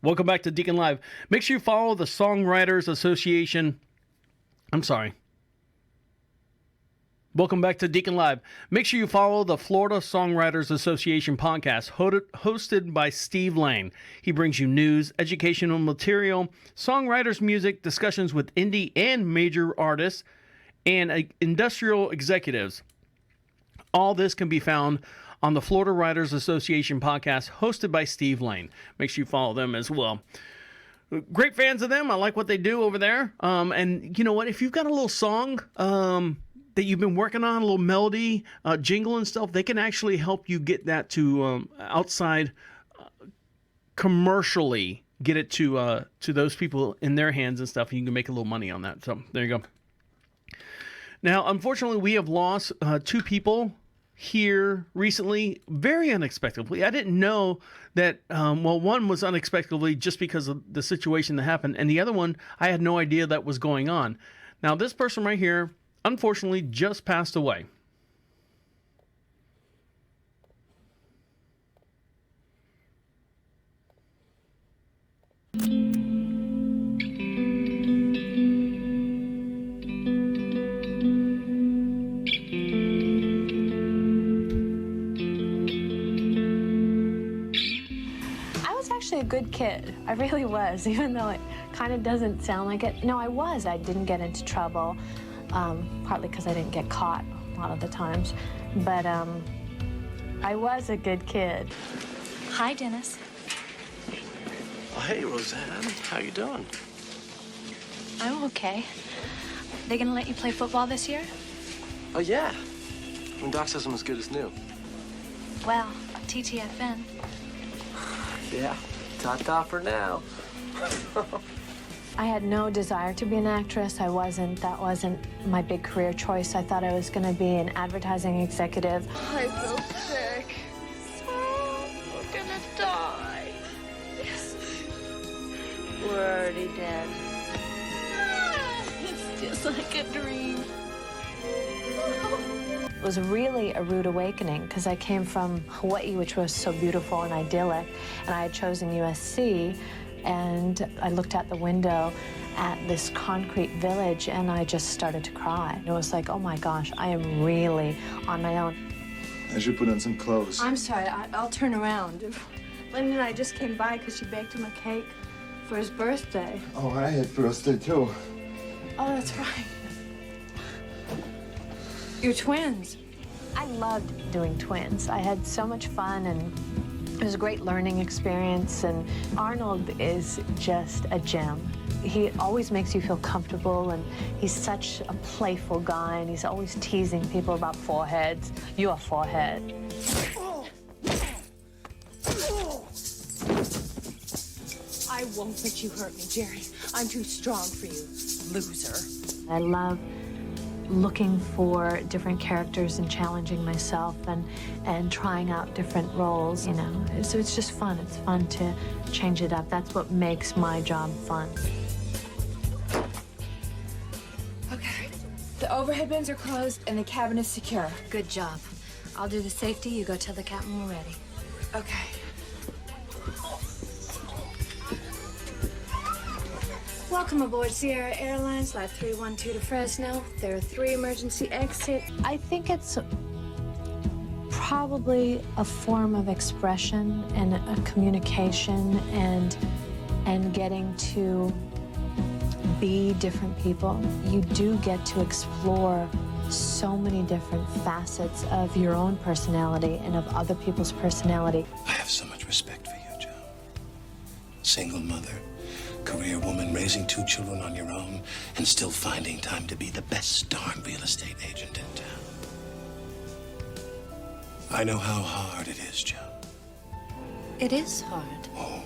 Welcome back to Deacon Live. Make sure you follow the Songwriters Association. Welcome back to Deacon Live. Make sure you follow the Florida Songwriters Association podcast, hosted by Steve Lane. He brings you news, educational material, songwriters' music, discussions with indie and major artists, and industrial executives. All this can be found on the Florida Writers Association podcast, hosted by Steve Lane. Make sure you follow them as well. Great fans of them. I like what they do over there. And you know what? If you've got a little song that you've been working on, a little melody, jingle and stuff, they can actually help you get that to outside commercially, get it to those people in their hands and stuff, and you can make a little money on that. So there you go. Now, unfortunately, we have lost two people here recently, very unexpectedly. I didn't know that, one was unexpectedly just because of the situation that happened, and the other one, I had no idea that was going on. Now, this person right here, unfortunately, just passed away. A good kid. I really was, even though it kind of doesn't sound like it. No, I was. I didn't get into trouble, partly because I didn't get caught a lot of the times. But I was a good kid. Hi, Dennis. Oh, hey, Roseanne. How you doing? I'm okay. They gonna let you play football this year? Oh, yeah. When Doc says I'm as good as new. Well, TTFN. Yeah. Ta-ta for now. I had no desire to be an actress. That wasn't my big career choice. I thought I was going to be an advertising executive. I feel sick. We're gonna die. Yes. We're already dead. It's just like a dream. It was really a rude awakening because I came from Hawaii, which was so beautiful and idyllic, and I had chosen USC, and I looked out the window at this concrete village and I just started to cry. It was like, oh my gosh, I am really on my own. I should put on some clothes. I'm sorry, I'll turn around. Linda and I just came by because she baked him a cake for his birthday. Oh, I had birthday too. Oh, that's right. You're twins. I loved doing twins. I had so much fun, and it was a great learning experience, and Arnold is just a gem. He always makes you feel comfortable, and he's such a playful guy, and he's always teasing people about foreheads. Your forehead. I won't let you hurt me, Jerry. I'm too strong for you, loser. I love looking for different characters and challenging myself and trying out different roles, you know. So it's just fun. It's fun to change it up. That's what makes my job fun. Okay. The overhead bins are closed and the cabin is secure. Good job. I'll do the safety. You go tell the captain we're ready. Okay. Welcome aboard Sierra Airlines, Flight 312 to Fresno. There are 3 emergency exits. I think it's probably a form of expression and a communication and getting to be different people. You do get to explore so many different facets of your own personality and of other people's personality. I have so much respect for you, Joe. Single mother, career woman, raising 2 children on your own, and still finding time to be the best darn real estate agent in town. I know how hard it is, Joe. It is hard. Oh,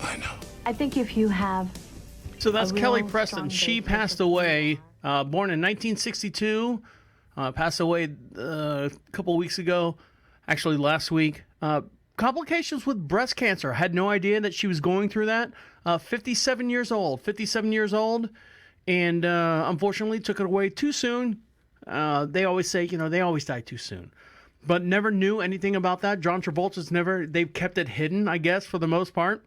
I know. I think if you have... So that's Kelly Preston. She passed away, born in 1962, passed away a couple weeks ago, actually last week. Complications with breast cancer. Had no idea that she was going through that. 57 years old, and unfortunately took it away too soon. They always say, they always die too soon. But never knew anything about that. John Travolta's they've kept it hidden, I guess, for the most part.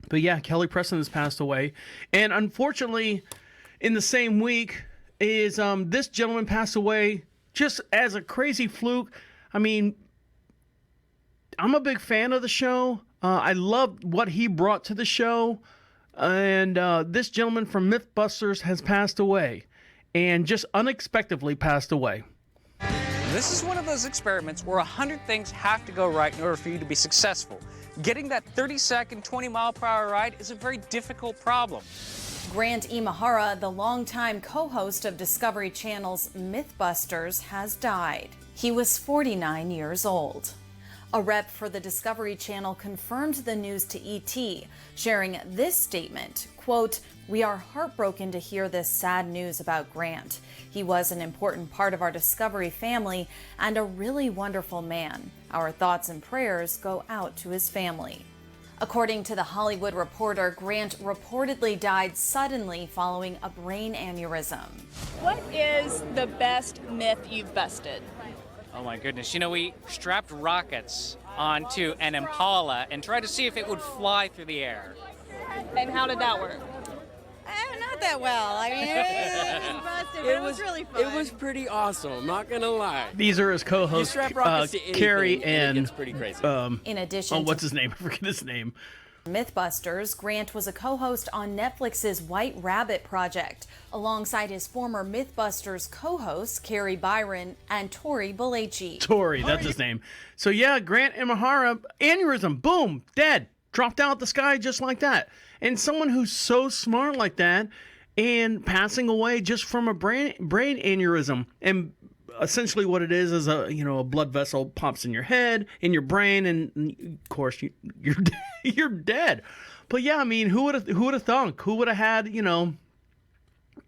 But yeah, Kelly Preston has passed away. And unfortunately, in the same week, is this gentleman passed away just as a crazy fluke. I mean, I'm a big fan of the show. I love what he brought to the show. And this gentleman from Mythbusters has passed away. And just unexpectedly passed away. This is one of those experiments where 100 things have to go right in order for you to be successful. Getting that 30-second, 20-mile-per-hour ride is a very difficult problem. Grant Imahara, the longtime co-host of Discovery Channel's Mythbusters, has died. He was 49 years old. A rep for the Discovery Channel confirmed the news to ET, sharing this statement, quote, "We are heartbroken to hear this sad news about Grant. He was an important part of our Discovery family and a really wonderful man. Our thoughts and prayers go out to his family." According to The Hollywood Reporter, Grant reportedly died suddenly following a brain aneurysm. What is the best myth you've busted? Oh my goodness. We strapped rockets onto an Impala and tried to see if it would fly through the air. And how did that work? Not that well. I mean, it was busted, but it was really fun. It was pretty awesome, I'm not gonna lie. These are his co-hosts, Carrie and it's pretty crazy. In addition what's his name? I forget his name. Mythbusters, Grant was a co-host on Netflix's White Rabbit project, alongside his former Mythbusters co-hosts, Carrie Byron and Tori Belleci. Tori, that's his name. So yeah, Grant Imahara, aneurysm, boom, dead. Dropped out the sky just like that. And someone who's so smart like that and passing away just from a brain aneurysm. And essentially what it is a blood vessel pops in your head, in your brain, and of course you're you're dead. But yeah, I mean, who would have thunk? Who would have had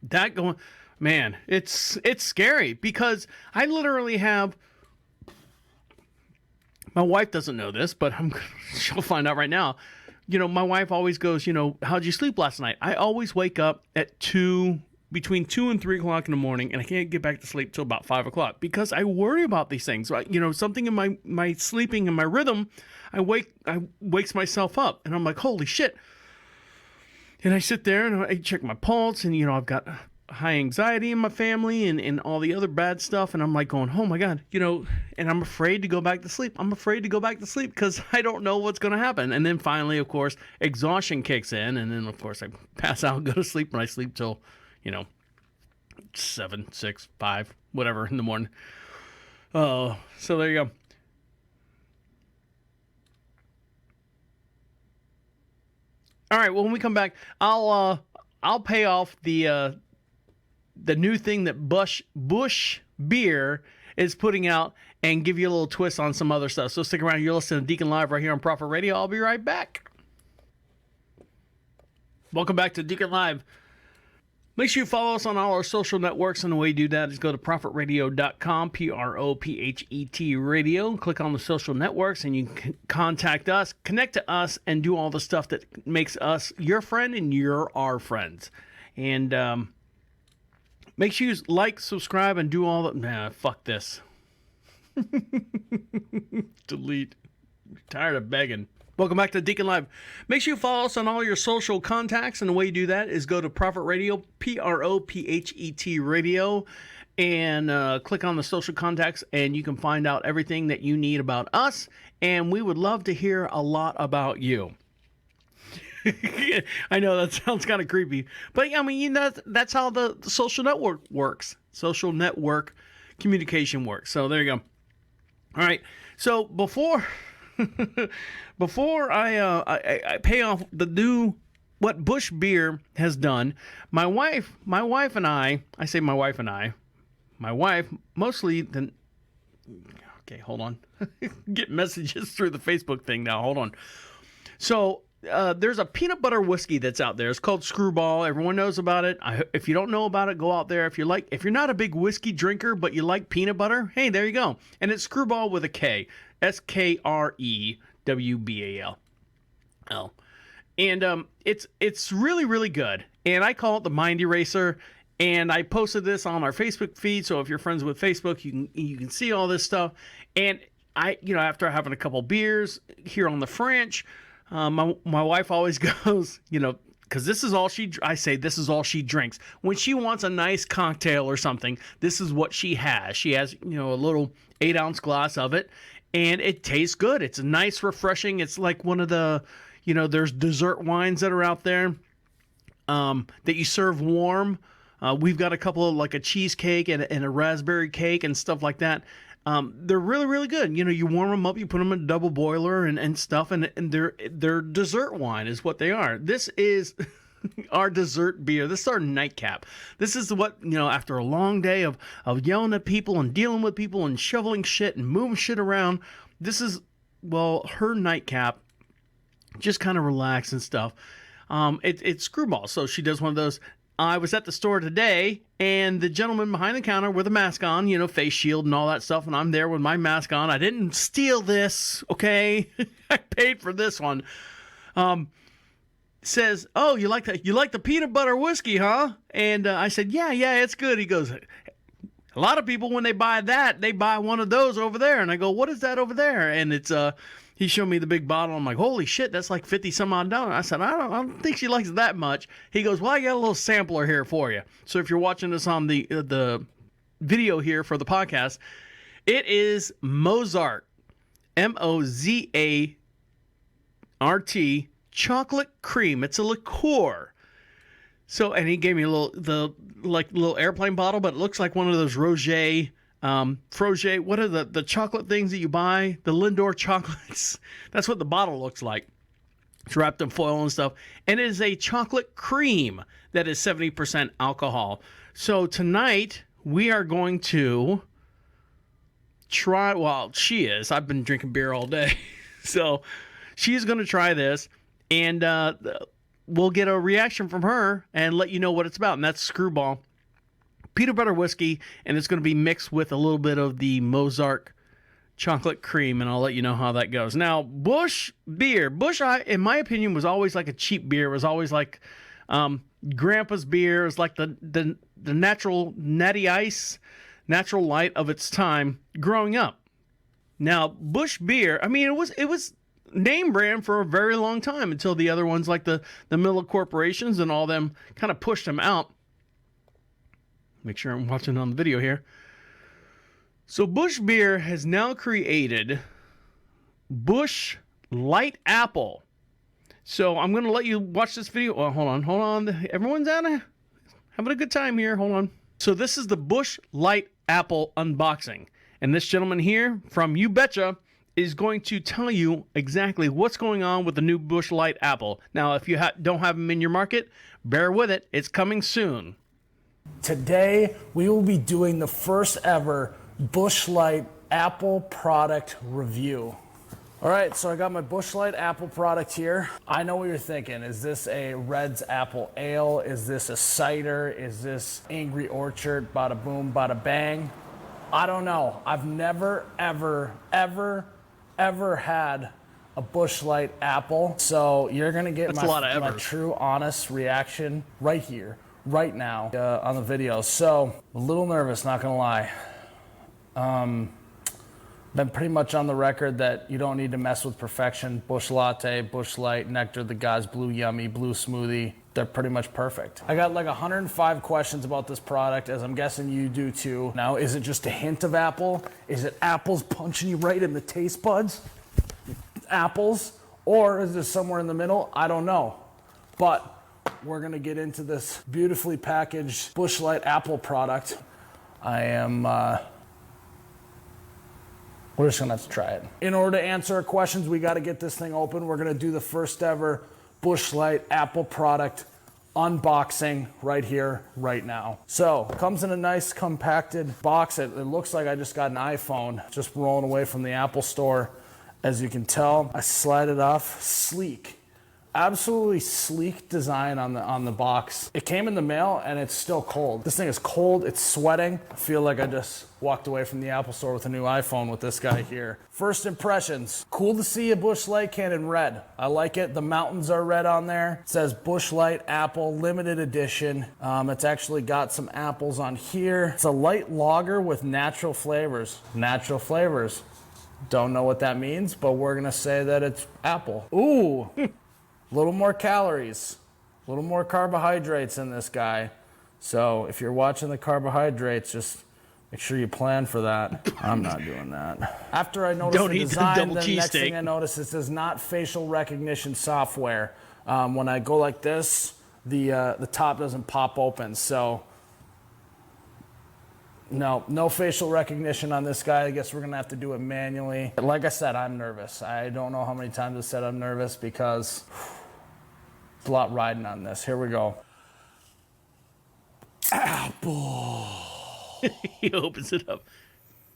that going? Man, it's scary because I literally have. My wife doesn't know this, but she'll find out right now. My wife always goes, how'd you sleep last night? I always wake up at between 2 and 3 o'clock in the morning, and I can't get back to sleep till about 5 o'clock because I worry about these things. Right? Something in my sleeping and my rhythm, I wakes myself up, and I'm like, holy shit. And I sit there and I check my pulse, and I've got high anxiety in my family and all the other bad stuff, and I'm like going, oh my God, and I'm afraid to go back to sleep. I'm afraid to go back to sleep because I don't know what's going to happen. And then finally, of course, exhaustion kicks in, and then of course I pass out and go to sleep, and I sleep till 7, 6, 5, whatever in the morning. So there you go. All right, well, when we come back, I'll pay off the new thing that Bush Beer is putting out and give you a little twist on some other stuff. So stick around. You're listening to Deacon Live right here on Prophet Radio. I'll be right back. Welcome back to Deacon Live. Make sure you follow us on all our social networks, and the way you do that is go to prophetradio.com, PROPHET radio. Click on the social networks, and you can contact us, connect to us, and do all the stuff that makes us your friend and you're our friends. And make sure you like, subscribe, and do all the... Nah, fuck this. Delete. I'm tired of begging. Welcome back to Deacon Live. Make sure you follow us on all your social contacts, and the way you do that is go to Prophet Radio, PROPHET radio, and click on the social contacts, and you can find out everything that you need about us, and we would love to hear a lot about you. I know that sounds kind of creepy, but I mean, that's how the social network works. Social network communication works. So there you go. All right. So before I pay off the new what Bush Beer has done, my wife and I say my wife and I, my wife mostly the. Okay, hold on. Get messages through the Facebook thing now. Hold on. So. There's a peanut butter whiskey that's out there. It's called Screwball. Everyone knows about it. If you don't know about it, go out there. If you're not a big whiskey drinker, but you like peanut butter, hey, there you go. And it's Screwball with a K. SKREWBAL. And it's really, really good. And I call it the Mind Eraser. And I posted this on our Facebook feed. So if you're friends with Facebook, you can see all this stuff. And I, after having a couple beers here on the French, my wife always goes, because this is all this is all she drinks. When she wants a nice cocktail or something, this is what she has. She has, a little 8-ounce glass of it, and it tastes good. It's nice, refreshing. It's like one of the, there's dessert wines that are out there that you serve warm. We've got a couple of like a cheesecake and a raspberry cake and stuff like that. They're really, really good. You warm them up, you put them in a double boiler and stuff, and they're dessert wine is what they are. This is our dessert beer. This is our nightcap. This is what, after a long day of yelling at people and dealing with people and shoveling shit and moving shit around, this is, her nightcap. Just kind of relax and stuff. It's Screwball. So she does one of those. I was at the store today, and the gentleman behind the counter with a mask on, face shield and all that stuff, and I'm there with my mask on. I didn't steal this, okay? I paid for this one. Says, oh, you like the peanut butter whiskey, huh? And I said, yeah, it's good. He goes, a lot of people, when they buy that, they buy one of those over there. And I go, what is that over there? And it's he showed me the big bottle. I'm like, holy shit, that's like $50 some odd. I said, I don't think she likes it that much. He goes, well, I got a little sampler here for you. So if you're watching this on the video here for the podcast, it is Mozart, Mozart chocolate cream. It's a liqueur. So, and he gave me a little airplane bottle, but it looks like one of those Roger. Froger, what are the chocolate things that you buy? The Lindor chocolates. That's what the bottle looks like. It's wrapped in foil and stuff. And it is a chocolate cream that is 70% alcohol. So tonight we are going to try, well, she is. I've been drinking beer all day. So she's going to try this, and we'll get a reaction from her and let you know what it's about. And that's Screwball peanut butter whiskey, and it's going to be mixed with a little bit of the Mozart chocolate cream, and I'll let you know how that goes. Now, Busch beer. Busch, in my opinion, was always like a cheap beer. It was always like Grandpa's beer. It was like the natural natty ice, natural light of its time growing up. Now, Busch beer, I mean, it was name brand for a very long time until the other ones like the Miller Corporations and all them kind of pushed them out. Make sure I'm watching on the video here. So Busch beer has now created Busch Light Apple. So I'm going to let you watch this video. Oh, hold on. Everyone's having a good time here. Hold on. So this is the Busch Light Apple unboxing. And this gentleman here from You Betcha is going to tell you exactly what's going on with the new Busch Light Apple. Now, if you don't have them in your market, bear with it. It's coming soon. Today, we will be doing the first ever Busch Light Apple product review. All right, so I got my Busch Light Apple product here. I know what you're thinking. Is this a Red's Apple Ale? Is this a cider? Is this Angry Orchard? Bada boom, bada bang. I don't know. I've never, ever had a Busch Light Apple. So you're gonna get my true, honest reaction right here, right now on the video. So a little nervous, not gonna lie. Been pretty much on the record that you don't need to mess with perfection. Busch Latte, Busch Light, Nectar, the God's Blue Yummy, Blue Smoothie. They're pretty much perfect. I got like 105 questions about this product, as I'm guessing you do too. Now, is it just a hint of apple? Is it apples punching you right in the taste buds? Apples? Or is this somewhere in the middle? I don't know. But we're gonna get into this beautifully packaged Busch Light Apple product. We're just gonna have to try it. In order to answer our questions, we gotta get this thing open. We're gonna do the first ever Busch Light Apple product unboxing right here, right now. So, comes in a nice compacted box. It looks like I just got an iPhone, just rolling away from the Apple store. As you can tell, I slide it off, sleek. Absolutely sleek design on the box. It came in the mail and it's still cold. This thing is cold, it's sweating. I feel like I just walked away from the Apple store with a new iPhone with this guy here. First impressions, cool to see a Busch Light can in red. I like it, the mountains are red on there. It says Busch Light Apple limited edition. It's actually got some apples on here. It's a light lager with natural flavors. Natural flavors. Don't know what that means, but we're gonna say that it's apple. Ooh. A little more calories, a little more carbohydrates in this guy. So if you're watching the carbohydrates, just make sure you plan for that. I'm not doing that. After I noticed the design, the next thing I noticed is this is not facial recognition software. When I go like this, the top doesn't pop open. So no facial recognition on this guy. I guess we're gonna have to do it manually. Like I said, I'm nervous. I don't know how many times I said I'm nervous because there's a lot riding on this. Here we go. Apple. He opens it up.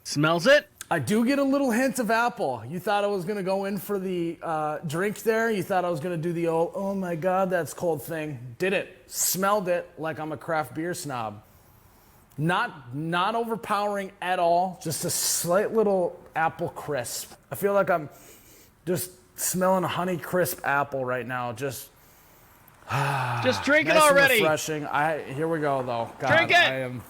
Smells it. I do get a little hint of apple. You thought I was gonna go in for the drink there. You thought I was gonna do the old, oh my God, that's cold thing. Did it. Smelled it like I'm a craft beer snob. Not overpowering at all, just a slight little apple crisp. I feel like I'm just smelling a honey crisp apple right now. Just drink nice it already. And refreshing. Here we go though. God, drink it. I am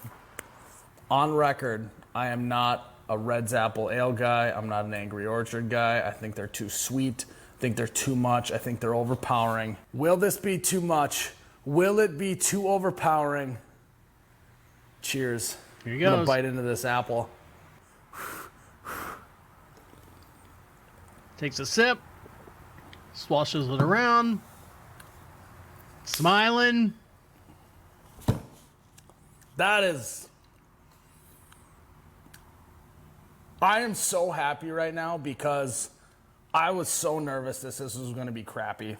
on record. I am not a Red's Apple Ale guy. I'm not an Angry Orchard guy. I think they're too sweet. I think they're too much. I think they're overpowering. Will this be too much? Will it be too overpowering? Cheers. Here you I'm gonna bite into this apple. Takes a sip, swashes it around, smiling. I am so happy right now because I was so nervous this was gonna be crappy.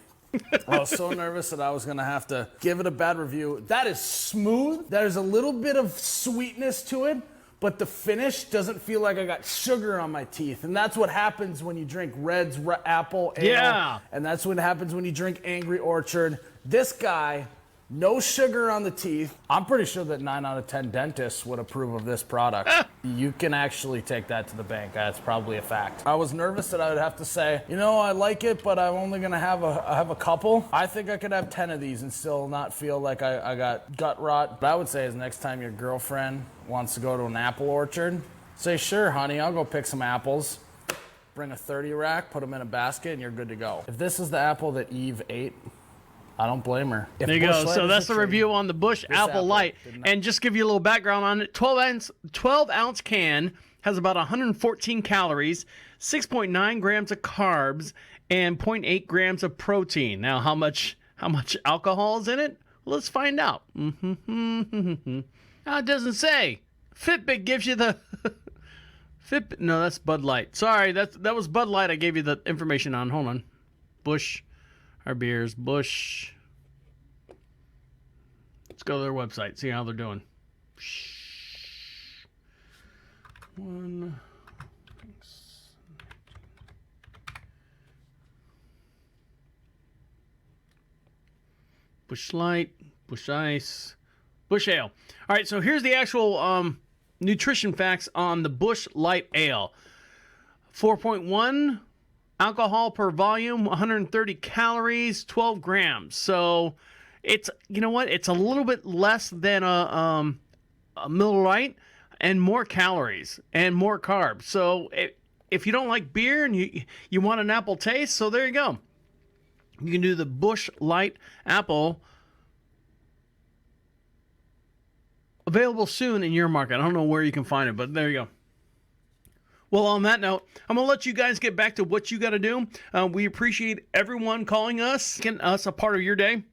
I was so nervous that I was gonna have to give it a bad review. That is smooth. There's a little bit of sweetness to it, but the finish doesn't feel like I got sugar on my teeth. And that's what happens when you drink Red's Apple Ale. Yeah. And that's what happens when you drink Angry Orchard. This guy, no sugar on the teeth. I'm pretty sure that 9 out of 10 dentists would approve of this product. You can actually take that to the bank. That's probably a fact. I was nervous that I would have to say, you know, I like it, but I'm only going to have a couple. I think I could have 10 of these and still not feel like I got gut rot. What I would say is next time your girlfriend wants to go to an apple orchard, say, sure, honey, I'll go pick some apples. Bring a 30 rack, put them in a basket, and you're good to go. If this is the apple that Eve ate, I don't blame her. There you go. So that's the review on the Busch Apple Light. And just give you a little background on it. 12-ounce can has about 114 calories, 6.9 grams of carbs, and 0.8 grams of protein. Now, how much alcohol is in it? Well, let's find out. It doesn't say. Fitbit gives you the Fitbit. No, that's Bud Light. Sorry, that was Bud Light. I gave you the information on. Hold on. Busch. Our beers, Busch. Let's go to their website, see how they're doing. Busch Light, Busch Ice, Busch Ale. All right, so here's the actual nutrition facts on the Busch Light Ale. 4.1 alcohol per volume, 130 calories, 12 grams. So it's, you know what? It's a little bit less than a Miller Lite and more calories and more carbs. So if you don't like beer and you want an apple taste, so there you go. You can do the Busch Light Apple. Available soon in your market. I don't know where you can find it, but there you go. Well, on that note, I'm going to let you guys get back to what you got to do. We appreciate everyone calling us, getting us a part of your day.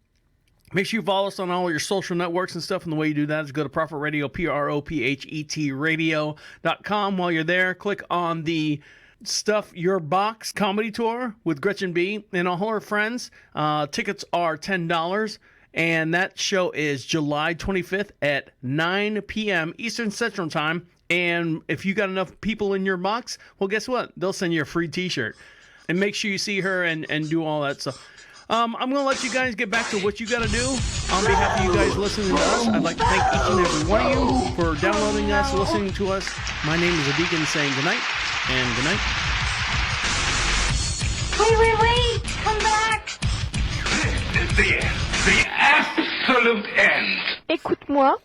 Make sure you follow us on all your social networks and stuff. And the way you do that is go to Prophet Radio, PROPHET radio.com. While you're there, click on the Stuff Your Box comedy tour with Gretchen B. and all her friends. Tickets are $10. And that show is July 25th at 9 p.m. Eastern Central Time. And if you got enough people in your box, well, guess what? They'll send you a free T-shirt. And make sure you see her and do all that stuff. I'm going to let you guys get back to what you got to do. On behalf of you guys listening to us, I'd like to thank each and every one of you for downloading us, listening to us. My name is the Deacon saying goodnight and goodnight. Wait! Come back! This is the end. The absolute end. Écoute-moi.